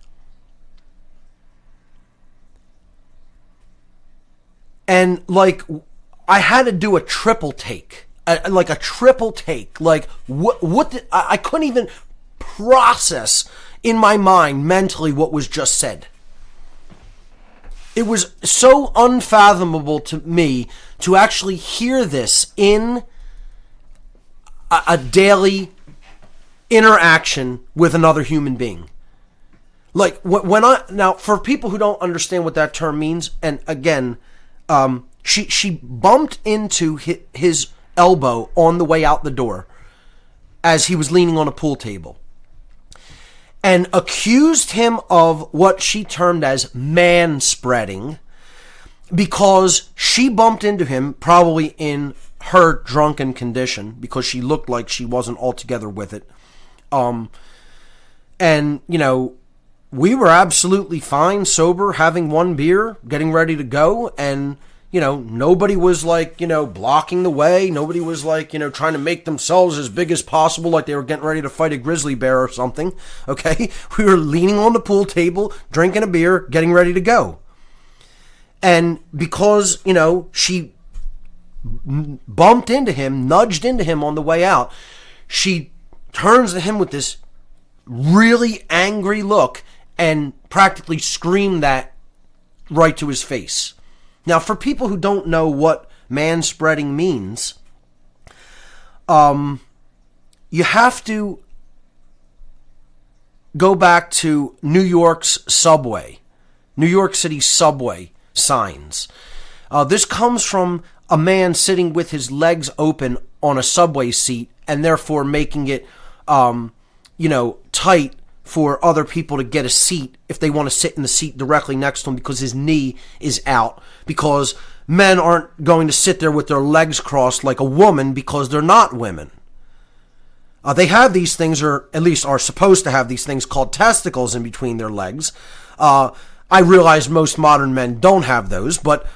S3: And I had to do a triple take, what I couldn't even process in my mind mentally what was just said. It was so unfathomable to me to actually hear this in a daily interaction with another human being. Now, for people who don't understand what that term means, and again, she bumped into his elbow on the way out the door as he was leaning on a pool table, and accused him of what she termed as manspreading, because she bumped into him probably in her drunken condition, because she looked like she wasn't altogether with it. And, we were absolutely fine, sober, having one beer, getting ready to go, and, nobody was blocking the way. Nobody was trying to make themselves as big as possible, like they were getting ready to fight a grizzly bear or something. Okay? We were leaning on the pool table, drinking a beer, getting ready to go. And because, she bumped into him, nudged into him on the way out, she turns to him with this really angry look and practically screamed that right to his face. Now, for people who don't know what man-spreading means, you have to go back to New York's subway, New York City subway signs. This comes from a man sitting with his legs open on a subway seat and therefore making it, tight for other people to get a seat if they want to sit in the seat directly next to him because his knee is out. Because men aren't going to sit there with their legs crossed like a woman because they're not women. They have these things, or at least are supposed to have these things called testicles in between their legs. I realize most modern men don't have those, but,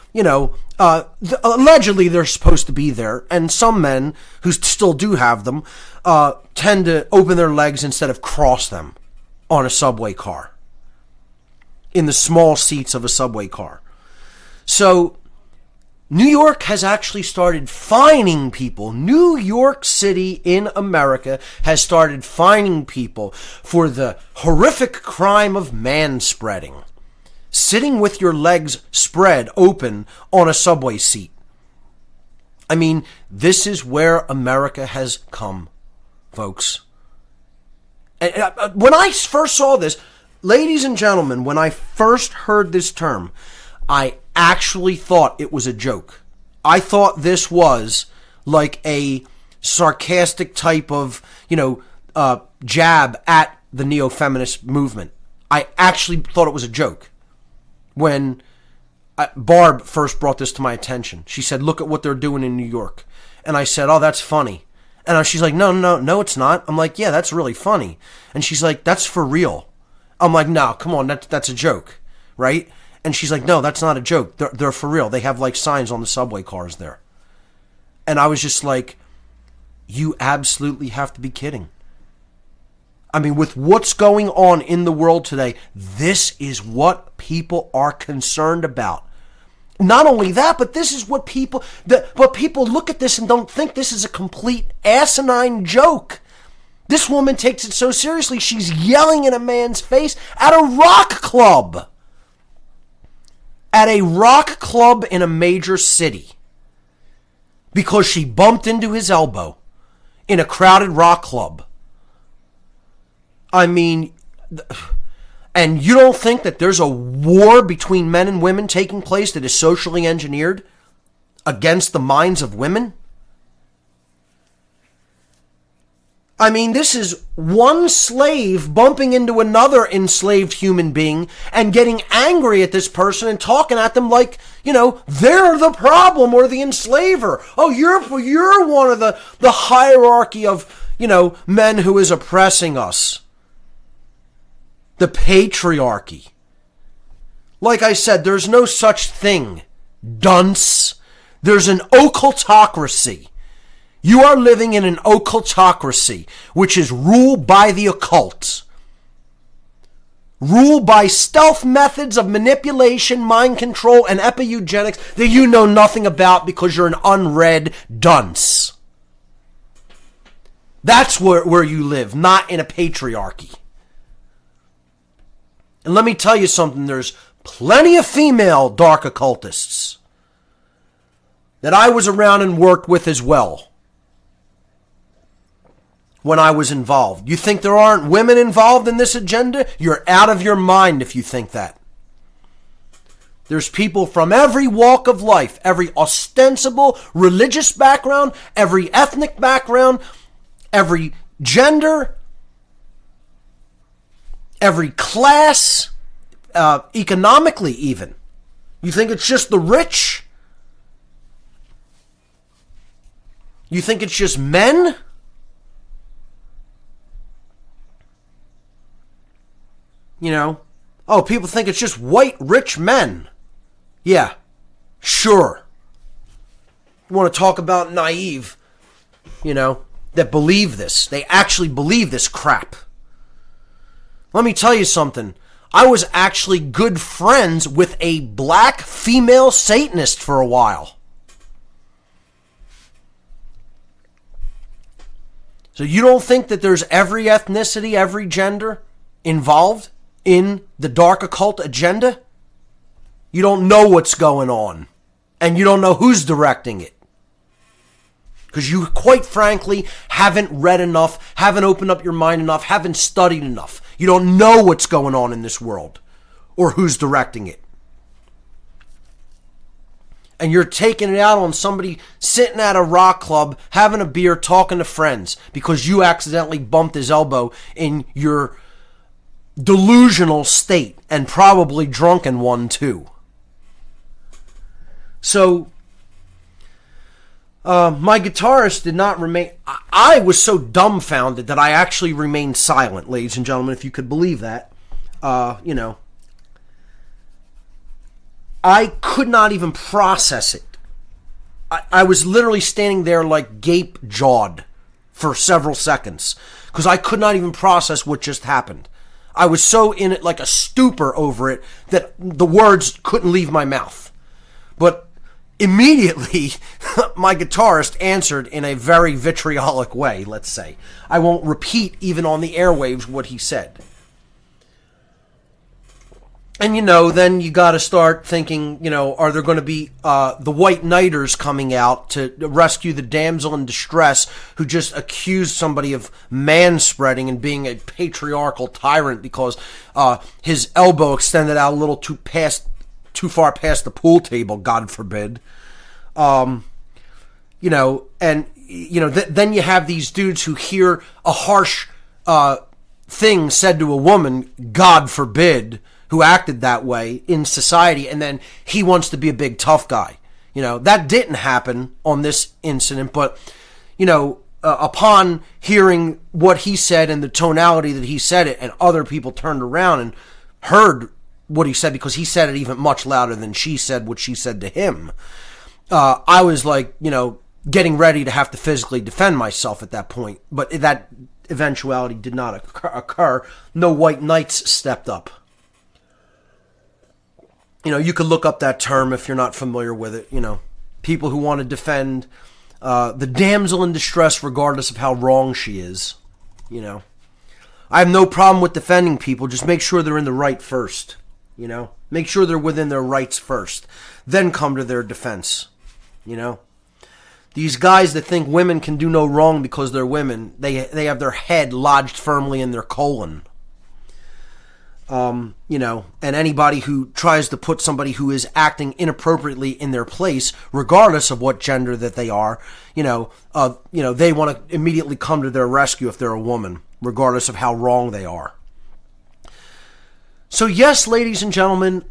S3: allegedly they're supposed to be there. And some men who still do have them tend to open their legs instead of cross them on a subway car, in the small seats of a subway car. So New York has actually started fining people. New York City in America has started fining people for the horrific crime of manspreading. Sitting with your legs spread open on a subway seat. I mean, this is where America has come, folks. And when I first saw this, ladies and gentlemen, when I first heard this term, I actually thought it was a joke. I thought this was like a sarcastic type of, jab at the neo-feminist movement. I actually thought it was a joke. When Barb first brought this to my attention, she said, "Look at what they're doing in New York." And I said, "Oh, that's funny." And she's like, no, it's not. I'm like, "Yeah, that's really funny." And she's like, "That's for real." I'm like, "No, come on, that's a joke, right?" And she's like, "No, that's not a joke. They're for real. They have like signs on the subway cars there." And I was just like, you absolutely have to be kidding. I mean, with what's going on in the world today, this is what people are concerned about. Not only that, but this is what people look at this and don't think this is a complete asinine joke. This woman takes it so seriously, she's yelling in a man's face at a rock club. At a rock club in a major city. Because she bumped into his elbow in a crowded rock club. I mean, and you don't think that there's a war between men and women taking place that is socially engineered against the minds of women? I mean, this is one slave bumping into another enslaved human being and getting angry at this person and talking at them like, they're the problem or the enslaver. Oh, you're one of the hierarchy of, men who is oppressing us. The patriarchy. Like I said, there's no such thing, dunce. There's an occultocracy. You are living in an occultocracy, which is ruled by the occult. Ruled by stealth methods of manipulation, mind control, and epi-eugenics that you know nothing about because you're an unread dunce. That's where you live, not in a patriarchy. And let me tell you something, there's plenty of female dark occultists that I was around and worked with as well when I was involved. You think there aren't women involved in this agenda? You're out of your mind if you think that. There's people from every walk of life, every ostensible religious background, every ethnic background, every gender, every class, economically even. You think it's just the rich? You think it's just men? People think it's just white rich men. Yeah, sure. You want to talk about naive, that believe this. They actually believe this crap. Let me tell you something. I was actually good friends with a black female Satanist for a while. So you don't think that there's every ethnicity, every gender involved in the dark occult agenda? You don't know what's going on. And you don't know who's directing it. Because you, quite frankly, haven't read enough, haven't opened up your mind enough, haven't studied enough. You don't know what's going on in this world or who's directing it. And you're taking it out on somebody sitting at a rock club, having a beer, talking to friends because you accidentally bumped his elbow in your delusional state, and probably drunken one too. So, my guitarist did not remain... I was so dumbfounded that I actually remained silent, ladies and gentlemen, if you could believe that. I could not even process it. I was literally standing there like gape-jawed for several seconds because I could not even process what just happened. I was so in it like a stupor over it that the words couldn't leave my mouth. But immediately, my guitarist answered in a very vitriolic way, let's say. I won't repeat even on the airwaves what he said. And, then you got to start thinking, are there going to be the white knighters coming out to rescue the damsel in distress who just accused somebody of manspreading and being a patriarchal tyrant because his elbow extended out a little too far past the pool table, God forbid. Then you have these dudes who hear a harsh thing said to a woman, God forbid, who acted that way in society, and then he wants to be a big tough guy. That didn't happen on this incident, but, upon hearing what he said and the tonality that he said it, and other people turned around and heard what he said, because he said it even much louder than she said what she said to him, I was like, getting ready to have to physically defend myself at that point, but that eventuality did not occur. No white knights stepped up. You could look up that term if you're not familiar with it. People who want to defend the damsel in distress regardless of how wrong she is. I have no problem with defending people. Just make sure they're in the right first. Make sure they're within their rights first. Then come to their defense. These guys that think women can do no wrong because they're women, they have their head lodged firmly in their colon. And anybody who tries to put somebody who is acting inappropriately in their place, regardless of what gender that they are, they want to immediately come to their rescue if they're a woman, regardless of how wrong they are. So yes, ladies and gentlemen,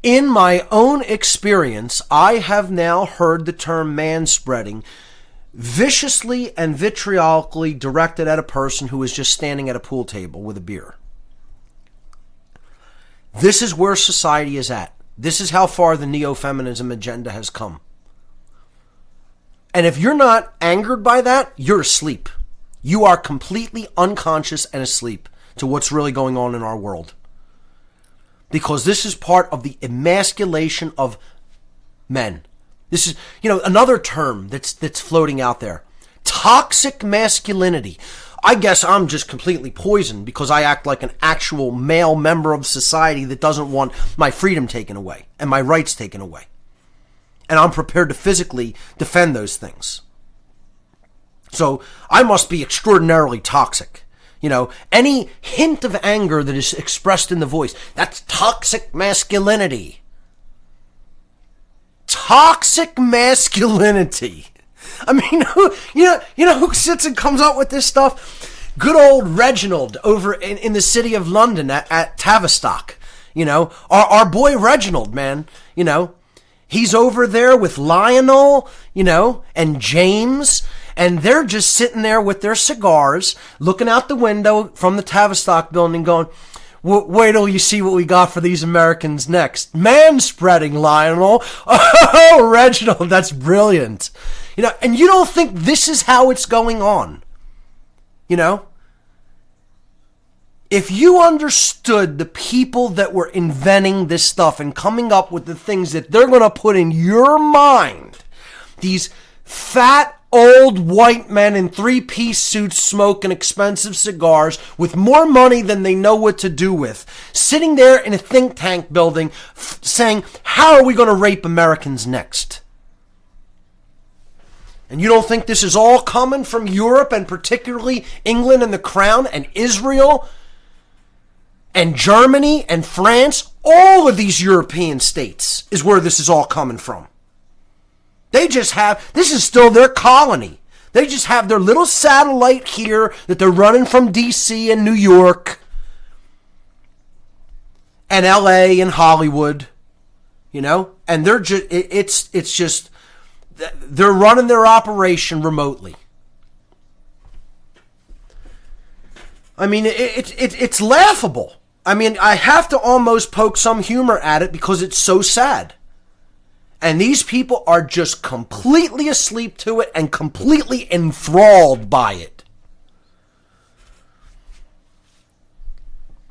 S3: in my own experience, I have now heard the term manspreading viciously and vitriolically directed at a person who is just standing at a pool table with a beer. This is where society is at. This is how far the neo-feminism agenda has come. And if you're not angered by that, you're asleep. You are completely unconscious and asleep to what's really going on in our world. Because this is part of the emasculation of men. This is, another term that's floating out there. Toxic masculinity. I guess I'm just completely poisoned because I act like an actual male member of society that doesn't want my freedom taken away and my rights taken away. And I'm prepared to physically defend those things. So I must be extraordinarily toxic. Any hint of anger that is expressed in the voice, that's toxic masculinity. Toxic masculinity. I mean, who sits and comes up with this stuff? Good old Reginald over in the city of London at Tavistock. Our boy Reginald, man. He's over there with Lionel, and James, and they're just sitting there with their cigars, looking out the window from the Tavistock building going, wait till you see what we got for these Americans next. Man-spreading, Lionel. Oh, Reginald, that's brilliant. And you don't think this is how it's going on. If you understood the people that were inventing this stuff and coming up with the things that they're going to put in your mind, these fat, old white men in three-piece suits smoking expensive cigars with more money than they know what to do with, sitting there in a think tank building saying, how are we going to rape Americans next? And you don't think this is all coming from Europe, and particularly England and the Crown and Israel and Germany and France? All of these European states is where this is all coming from. They just have, this is still their colony. They just have their little satellite here that they're running from D.C. and New York and L.A. and Hollywood, you know? And they're just, it's just, they're running their operation remotely. I mean, it's laughable. I mean, I have to almost poke some humor at it because it's so sad. And these people are just completely asleep to it and completely enthralled by it.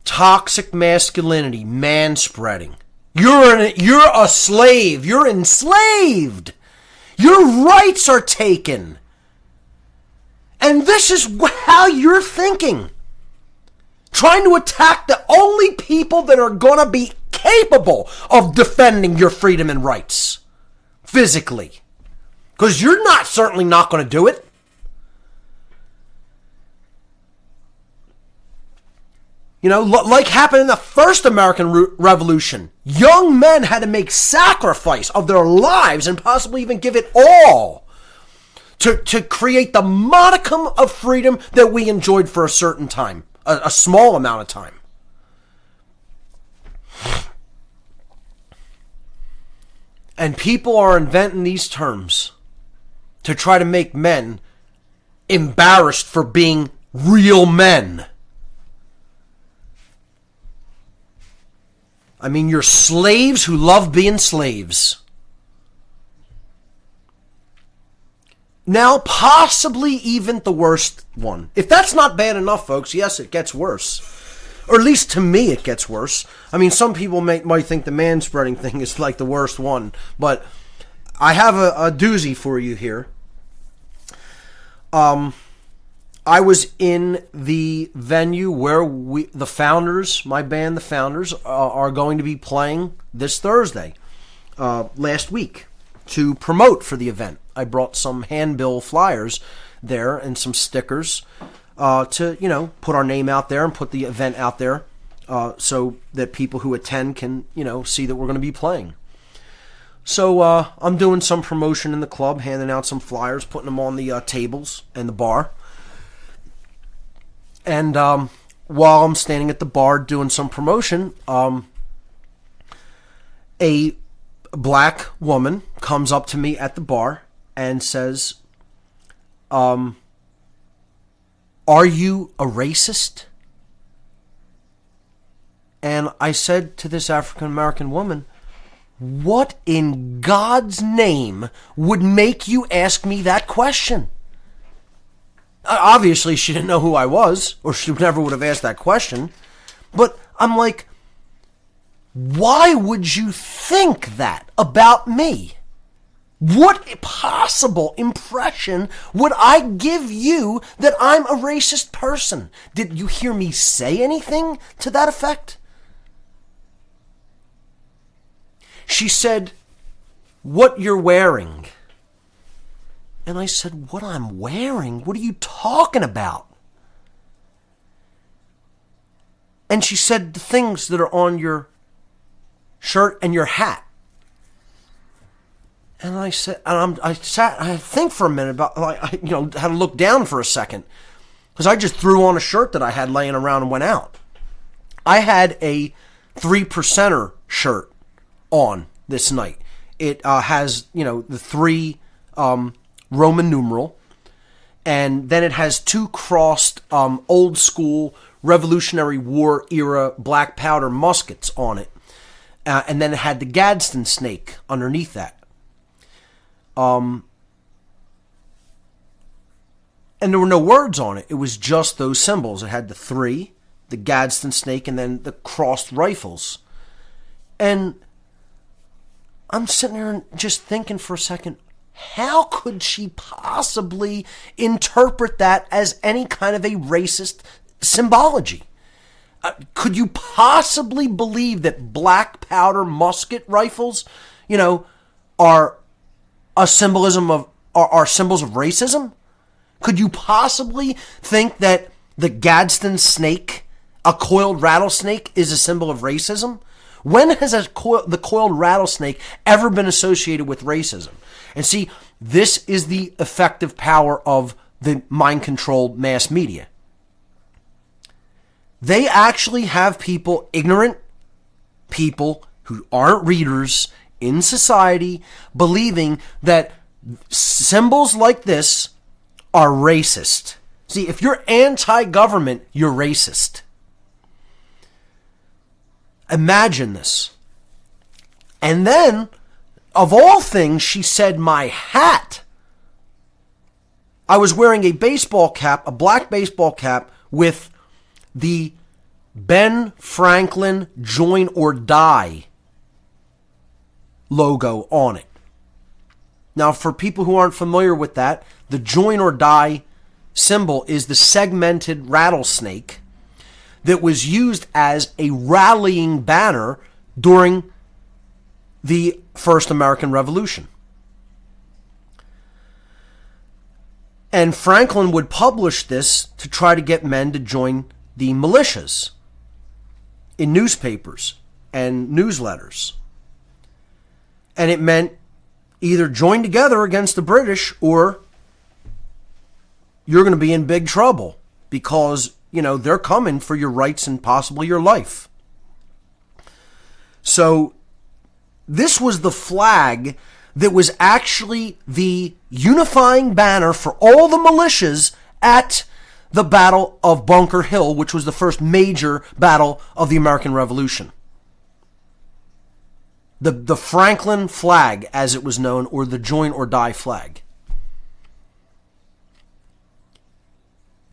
S3: Toxic masculinity, manspreading. You're a slave. You're enslaved. Your rights are taken. And this is how you're thinking. Trying to attack the only people that are going to be capable of defending your freedom and rights. Physically. Because you're certainly not going to do it. You know, like happened in the first American Revolution. Young men had to make sacrifice of their lives and possibly even give it all to create the modicum of freedom that we enjoyed for a certain time. A small amount of time. And people are inventing these terms to try to make men embarrassed for being real men. I mean, you're slaves who love being slaves. Now, possibly even the worst one. If that's not bad enough, folks, yes, it gets worse. Or at least to me, it gets worse. I mean, some people might think the manspreading thing is like the worst one. But I have a doozy for you here. I was in the venue where the Founders, my band, the Founders, are going to be playing this Thursday, last week, to promote for the event. I brought some handbill flyers there and some stickers to, you know, put our name out there and put the event out there so that people who attend can, you know, see that we're going to be playing. So I'm doing some promotion in the club, handing out some flyers, putting them on the tables and the bar. And while I'm standing at the bar doing some promotion, a black woman comes up to me at the bar and says, are you a racist? And I said to this African American woman, what in God's name would make you ask me that question? Obviously, she didn't know who I was, or she never would have asked that question. But I'm like, why would you think that about me? What possible impression would I give you that I'm a racist person? Did you hear me say anything to that effect? She said, what you're wearing. And I said, what I'm wearing? What are you talking about? And she said, the things that are on your shirt and your hat. And I said, I think for a minute about, I had to look down for a second. Because I just threw on a shirt that I had laying around and went out. I had a 3%er shirt on this night. It has, the 3 Roman numeral. And then it has 2 crossed old school Revolutionary War era black powder muskets on it. And then it had the Gadsden snake underneath that. And there were no words on it. It was just those symbols. It had the 3, the Gadsden snake, and then the crossed rifles. And I'm sitting there and just thinking for a second, how could she possibly interpret that as any kind of a racist symbology? Could you possibly believe that black powder musket rifles, are a symbolism of are symbols of racism? Could you possibly think that the Gadsden snake, a coiled rattlesnake, is a symbol of racism? When has the coiled rattlesnake ever been associated with racism? And see, this is the effective power of the mind-controlled mass media. They actually have people, ignorant people who aren't readers in society, believing that symbols like this are racist. See, if you're anti-government, you're racist. Imagine this. And then, of all things, she said my hat. I was wearing a baseball cap, a black baseball cap with the Ben Franklin Join or Die logo on it. Now, for people who aren't familiar with that, the Join or Die symbol is the segmented rattlesnake that was used as a rallying banner during the First American Revolution. And Franklin would publish this to try to get men to join the militias in newspapers and newsletters. And it meant either join together against the British or you're going to be in big trouble because, they're coming for your rights and possibly your life. So this was the flag that was actually the unifying banner for all the militias at the Battle of Bunker Hill, which was the first major battle of the American Revolution. The Franklin flag, as it was known, or the Join or Die flag.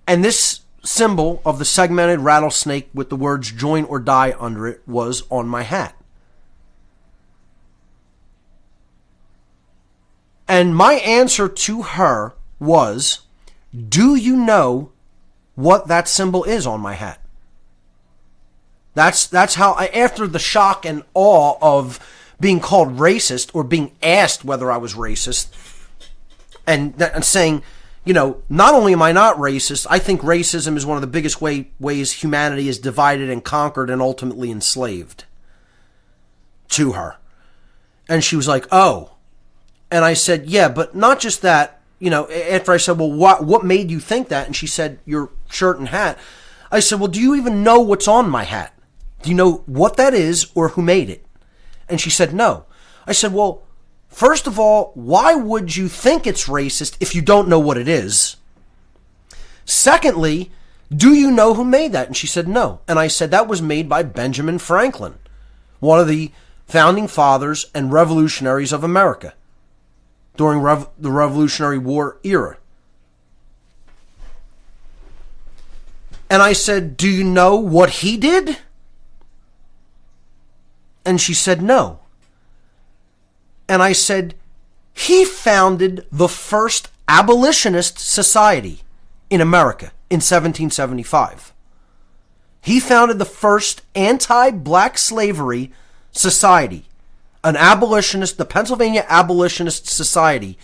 S3: And this symbol of the segmented rattlesnake with the words Join or Die under it was on my hat. And my answer to her was, do you know what that symbol is on my hat? That's how after the shock and awe of being called racist or being asked whether I was racist and saying, not only am I not racist, I think racism is one of the biggest ways humanity is divided and conquered and ultimately enslaved, to her. And she was like, oh. And I said, yeah, but not just that. After I said, well, what made you think that? And she said, your shirt and hat. I said, well, do you even know what's on my hat? Do you know what that is or who made it? And she said, no. I said, well, first of all, why would you think it's racist if you don't know what it is? Secondly, do you know who made that? And she said, no. And I said, that was made by Benjamin Franklin, one of the founding fathers and revolutionaries of America during the Revolutionary War era. And I said, do you know what he did? And she said, no. And I said, he founded the first abolitionist society in America in 1775. He founded the first anti-black slavery society, an abolitionist, the Pennsylvania Abolitionist Society,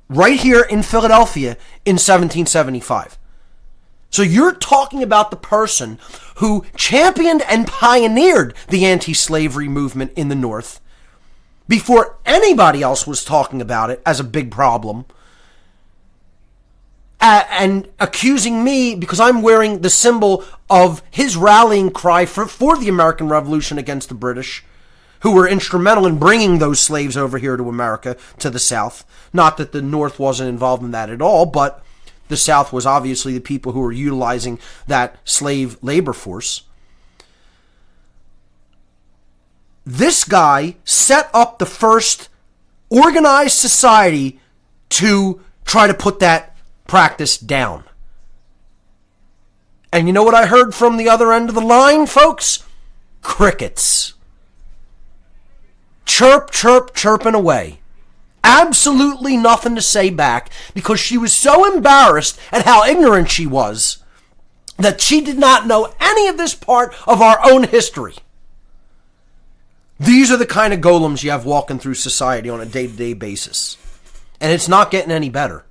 S3: right here in Philadelphia in 1775. So you're talking about the person who championed and pioneered the anti-slavery movement in the North before anybody else was talking about it as a big problem, and accusing me because I'm wearing the symbol of his rallying cry for the American Revolution against the British, who were instrumental in bringing those slaves over here to America, to the South. Not that the North wasn't involved in that at all, but the South was obviously the people who were utilizing that slave labor force. This guy set up the first organized society to try to put that practice down. And you know what I heard from the other end of the line, folks? Crickets. Chirp, chirp, chirping away. Absolutely nothing to say back because she was so embarrassed at how ignorant she was that she did not know any of this part of our own history. These are the kind of golems you have walking through society on a day-to-day basis. And it's not getting any better.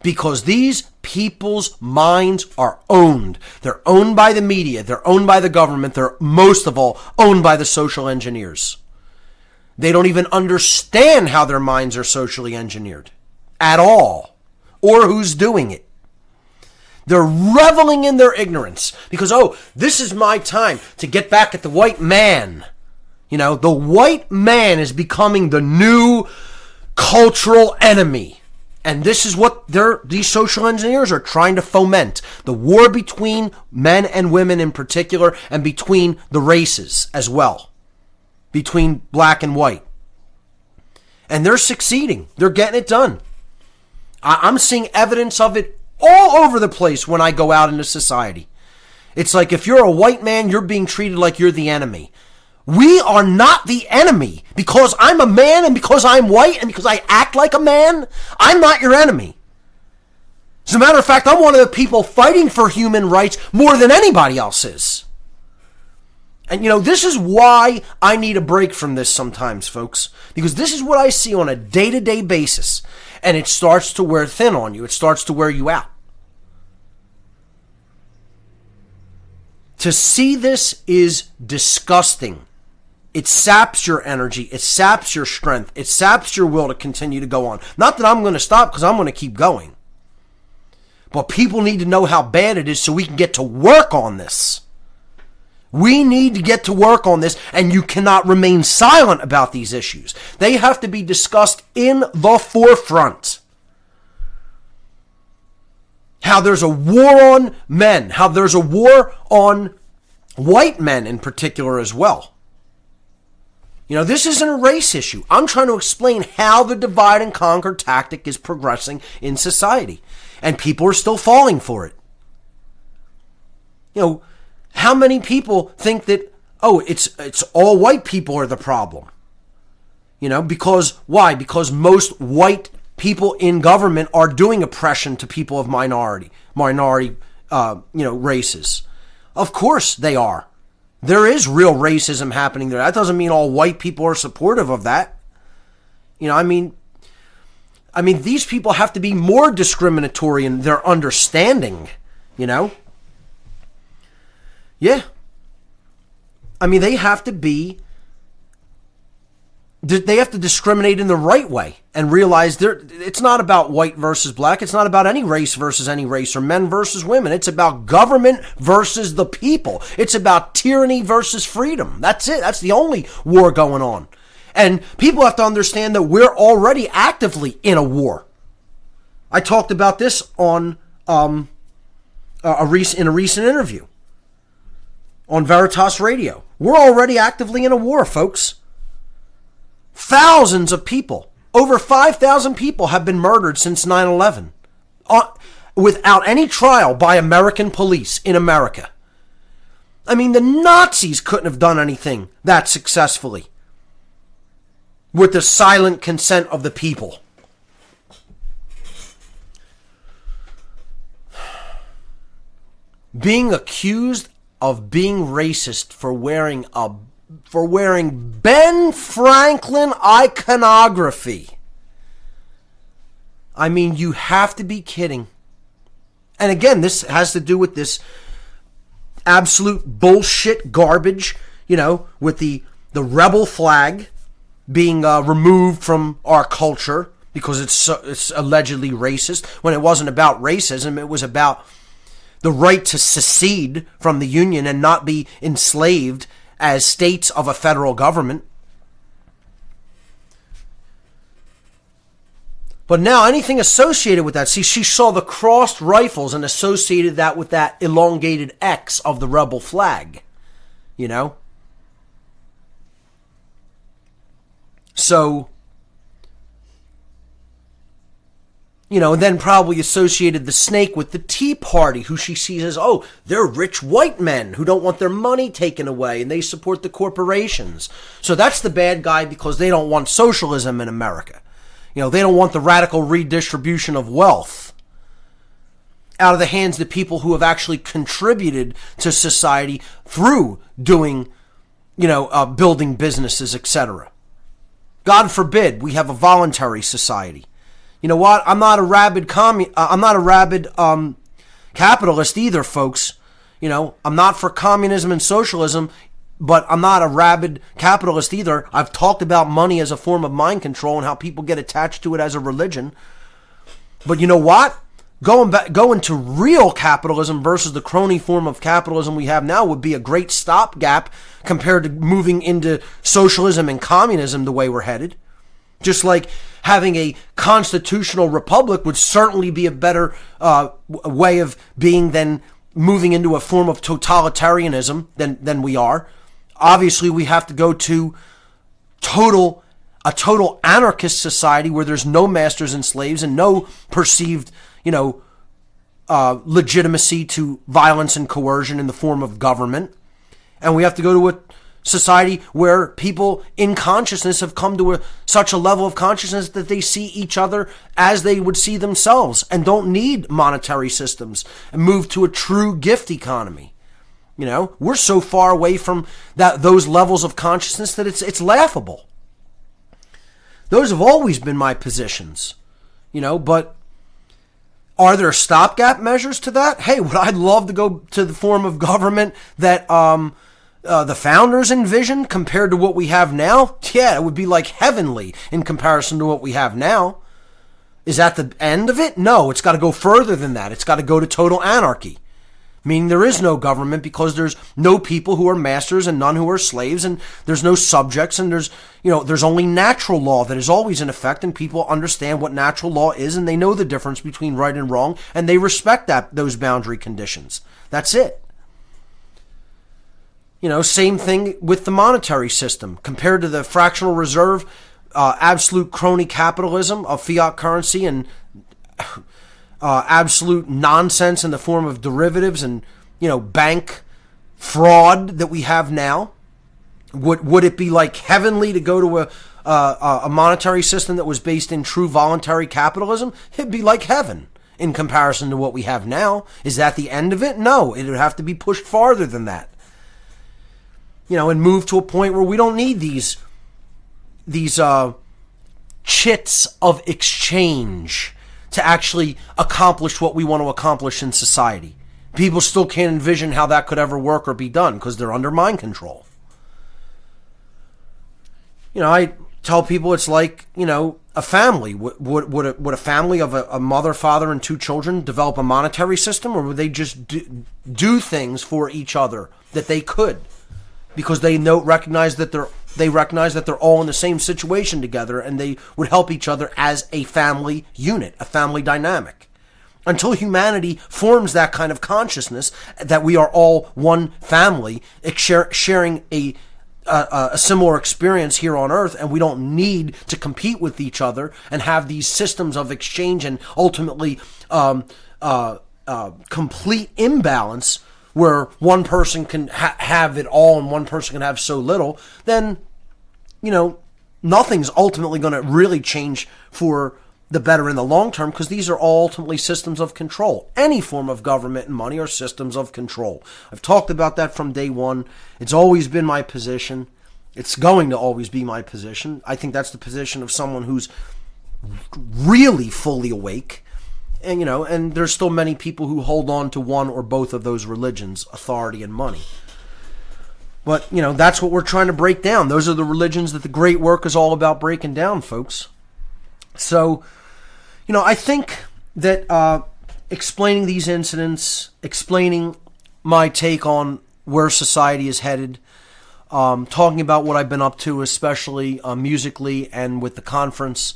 S3: Because these people's minds are owned. They're owned by the media. They're owned by the government. They're most of all owned by the social engineers. They don't even understand how their minds are socially engineered at all, or who's doing it. They're reveling in their ignorance because, oh, this is my time to get back at the white man. You know, the white man is becoming the new cultural enemy. And this is what these social engineers are trying to foment. The war between men and women in particular, and between the races as well. Between black and white. And they're succeeding. They're getting it done. I'm seeing evidence of it all over the place when I go out into society. It's like if you're a white man, you're being treated like you're the enemy. We are not the enemy. Because I'm a man and because I'm white and because I act like a man, I'm not your enemy. As a matter of fact, I'm one of the people fighting for human rights more than anybody else is. And you know, this is why I need a break from this sometimes, folks. Because this is what I see on a day-to-day basis. And it starts to wear thin on you. It starts to wear you out. To see this is disgusting. It saps your energy. It saps your strength. It saps your will to continue to go on. Not that I'm going to stop, because I'm going to keep going. But people need to know how bad it is so we can get to work on this. We need to get to work on this, and you cannot remain silent about these issues. They have to be discussed in the forefront. How there's a war on men, how there's a war on white men in particular as well. You know, this isn't a race issue. I'm trying to explain how the divide and conquer tactic is progressing in society, and people are still falling for it. You know, how many people think that, oh, it's all white people are the problem? You know, because why? Because most white people in government are doing oppression to people of minority, races. Of course they are. There is real racism happening there. That doesn't mean all white people are supportive of that. You know, I mean, these people have to be more discriminatory in their understanding, you know? Yeah. I mean, they have to discriminate in the right way and realize it's not about white versus black. It's not about any race versus any race or men versus women. It's about government versus the people. It's about tyranny versus freedom. That's it. That's the only war going on. And people have to understand that we're already actively in a war. I talked about this on in a recent interview on Veritas Radio. We're already actively in a war, folks. Thousands of people, over 5,000 people have been murdered since 9/11 without any trial by American police in America. I mean, the Nazis couldn't have done anything that successfully with the silent consent of the people. Being accused of being racist for wearing Ben Franklin iconography. I mean, you have to be kidding. And again, this has to do with this absolute bullshit garbage, you know, with the rebel flag being removed from our culture because it's allegedly racist, when it wasn't about racism. It was about the right to secede from the Union and not be enslaved as states of a federal government. But now anything associated with that, see, she saw the crossed rifles and associated that with that elongated X of the rebel flag, you know? So, And then probably associated the snake with the Tea Party, who she sees as, oh, they're rich white men who don't want their money taken away and they support the corporations. So that's the bad guy because they don't want socialism in America. They don't want the radical redistribution of wealth out of the hands of the people who have actually contributed to society through doing, building businesses, etc. God forbid we have a voluntary society. You know what? I'm not a rabid capitalist either, folks. I'm not for communism and socialism, but I'm not a rabid capitalist either. I've talked about money as a form of mind control and how people get attached to it as a religion. But you know what? Going to real capitalism versus the crony form of capitalism we have now would be a great stopgap compared to moving into socialism and communism the way we're headed. Just like having a constitutional republic would certainly be a better way of being than moving into a form of totalitarianism than we are. Obviously, we have to go to a total anarchist society where there's no masters and slaves and no perceived, legitimacy to violence and coercion in the form of government. And we have to go to a society where people in consciousness have come to such a level of consciousness that they see each other as they would see themselves and don't need monetary systems and move to a true gift economy. We're so far away from those levels of consciousness that it's laughable. Those have always been my positions, but are there stopgap measures to that? Hey, would I love to go to the form of government that the founders envisioned compared to what we have now? Yeah, it would be like heavenly in comparison to what we have now. Is that the end of it? No, it's got to go further than that. It's got to go to total anarchy. Meaning there is no government because there's no people who are masters and none who are slaves, and there's no subjects, and there's only natural law that is always in effect, and people understand what natural law is, and they know the difference between right and wrong, and they respect those boundary conditions. That's it. Same thing with the monetary system. Compared to the fractional reserve, absolute crony capitalism of fiat currency and absolute nonsense in the form of derivatives and, bank fraud that we have now. Would it be like heavenly to go to a monetary system that was based in true voluntary capitalism? It'd be like heaven in comparison to what we have now. Is that the end of it? No, it would have to be pushed farther than that. And move to a point where we don't need these chits of exchange to actually accomplish what we want to accomplish in society. People still can't envision how that could ever work or be done because they're under mind control. I tell people it's like, a family. Would a family of a mother, father, and 2 children develop a monetary system, or would they just do things for each other that they could? Because they recognize that they're all in the same situation together, and they would help each other as a family unit, a family dynamic. Until humanity forms that kind of consciousness that we are all one family, sharing a similar experience here on Earth, and we don't need to compete with each other and have these systems of exchange and ultimately complete imbalance, where one person can have it all and one person can have so little, then, nothing's ultimately going to really change for the better in the long term, because these are all ultimately systems of control. Any form of government and money are systems of control. I've talked about that from day one. It's always been my position. It's going to always be my position. I think that's the position of someone who's really fully awake. And, and there's still many people who hold on to one or both of those religions, authority and money. But, that's what we're trying to break down. Those are the religions that the great work is all about breaking down, folks. So, I think that explaining these incidents, explaining my take on where society is headed, talking about what I've been up to, especially musically and with the conference,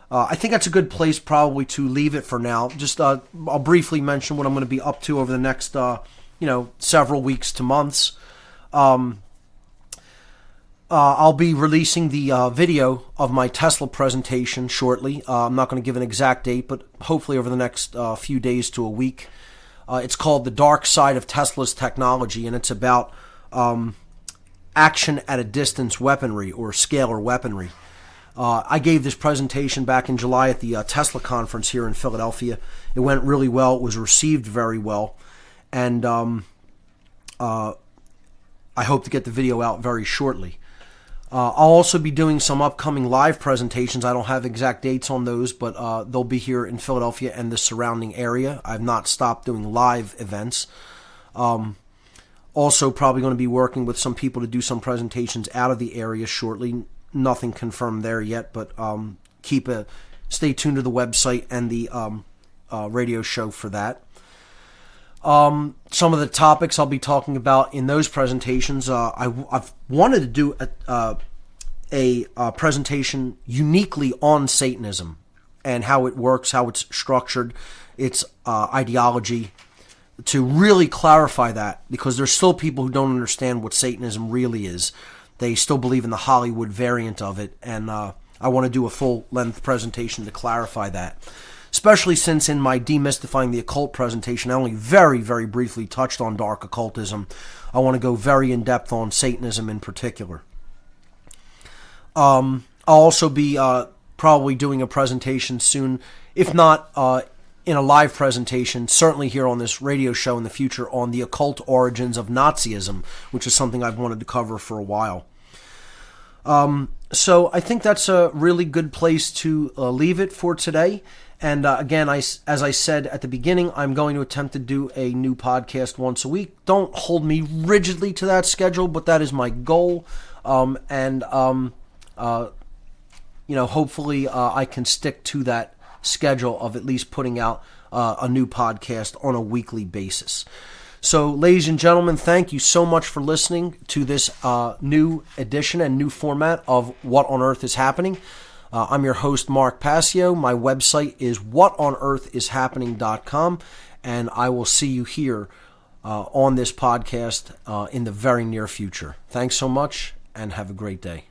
S3: I think that's a good place probably to leave it for now. Just I'll briefly mention what I'm going to be up to over the next several weeks to months. I'll be releasing the video of my Tesla presentation shortly. I'm not going to give an exact date, but hopefully over the next few days to a week. It's called The Dark Side of Tesla's Technology, and it's about action at a distance weaponry or scalar weaponry. I gave this presentation back in July at the Tesla conference here in Philadelphia. It went really well. It was received very well. And I hope to get the video out very shortly. I'll also be doing some upcoming live presentations. I don't have exact dates on those, but they'll be here in Philadelphia and the surrounding area. I've not stopped doing live events. Also probably going to be working with some people to do some presentations out of the area shortly. Nothing confirmed there yet, but stay tuned to the website and the radio show for that. Some of the topics I'll be talking about in those presentations, I've wanted to do a presentation uniquely on Satanism and how it works, how it's structured, its ideology, to really clarify that, because there's still people who don't understand what Satanism really is. They still believe in the Hollywood variant of it, and I want to do a full-length presentation to clarify that. Especially since in my Demystifying the Occult presentation, I only very, very briefly touched on dark occultism. I want to go very in-depth on Satanism in particular. I'll also be probably doing a presentation soon, if not in a live presentation, certainly here on this radio show in the future, on the occult origins of Nazism, which is something I've wanted to cover for a while. So I think that's a really good place to leave it for today. And again, as I said at the beginning, I'm going to attempt to do a new podcast once a week. Don't hold me rigidly to that schedule, but that is my goal. Hopefully I can stick to that schedule of at least putting out a new podcast on a weekly basis. So, ladies and gentlemen, thank you so much for listening to this new edition and new format of What on Earth is Happening. I'm your host, Mark Passio. My website is whatonearthishappening.com, and I will see you here on this podcast in the very near future. Thanks so much, and have a great day.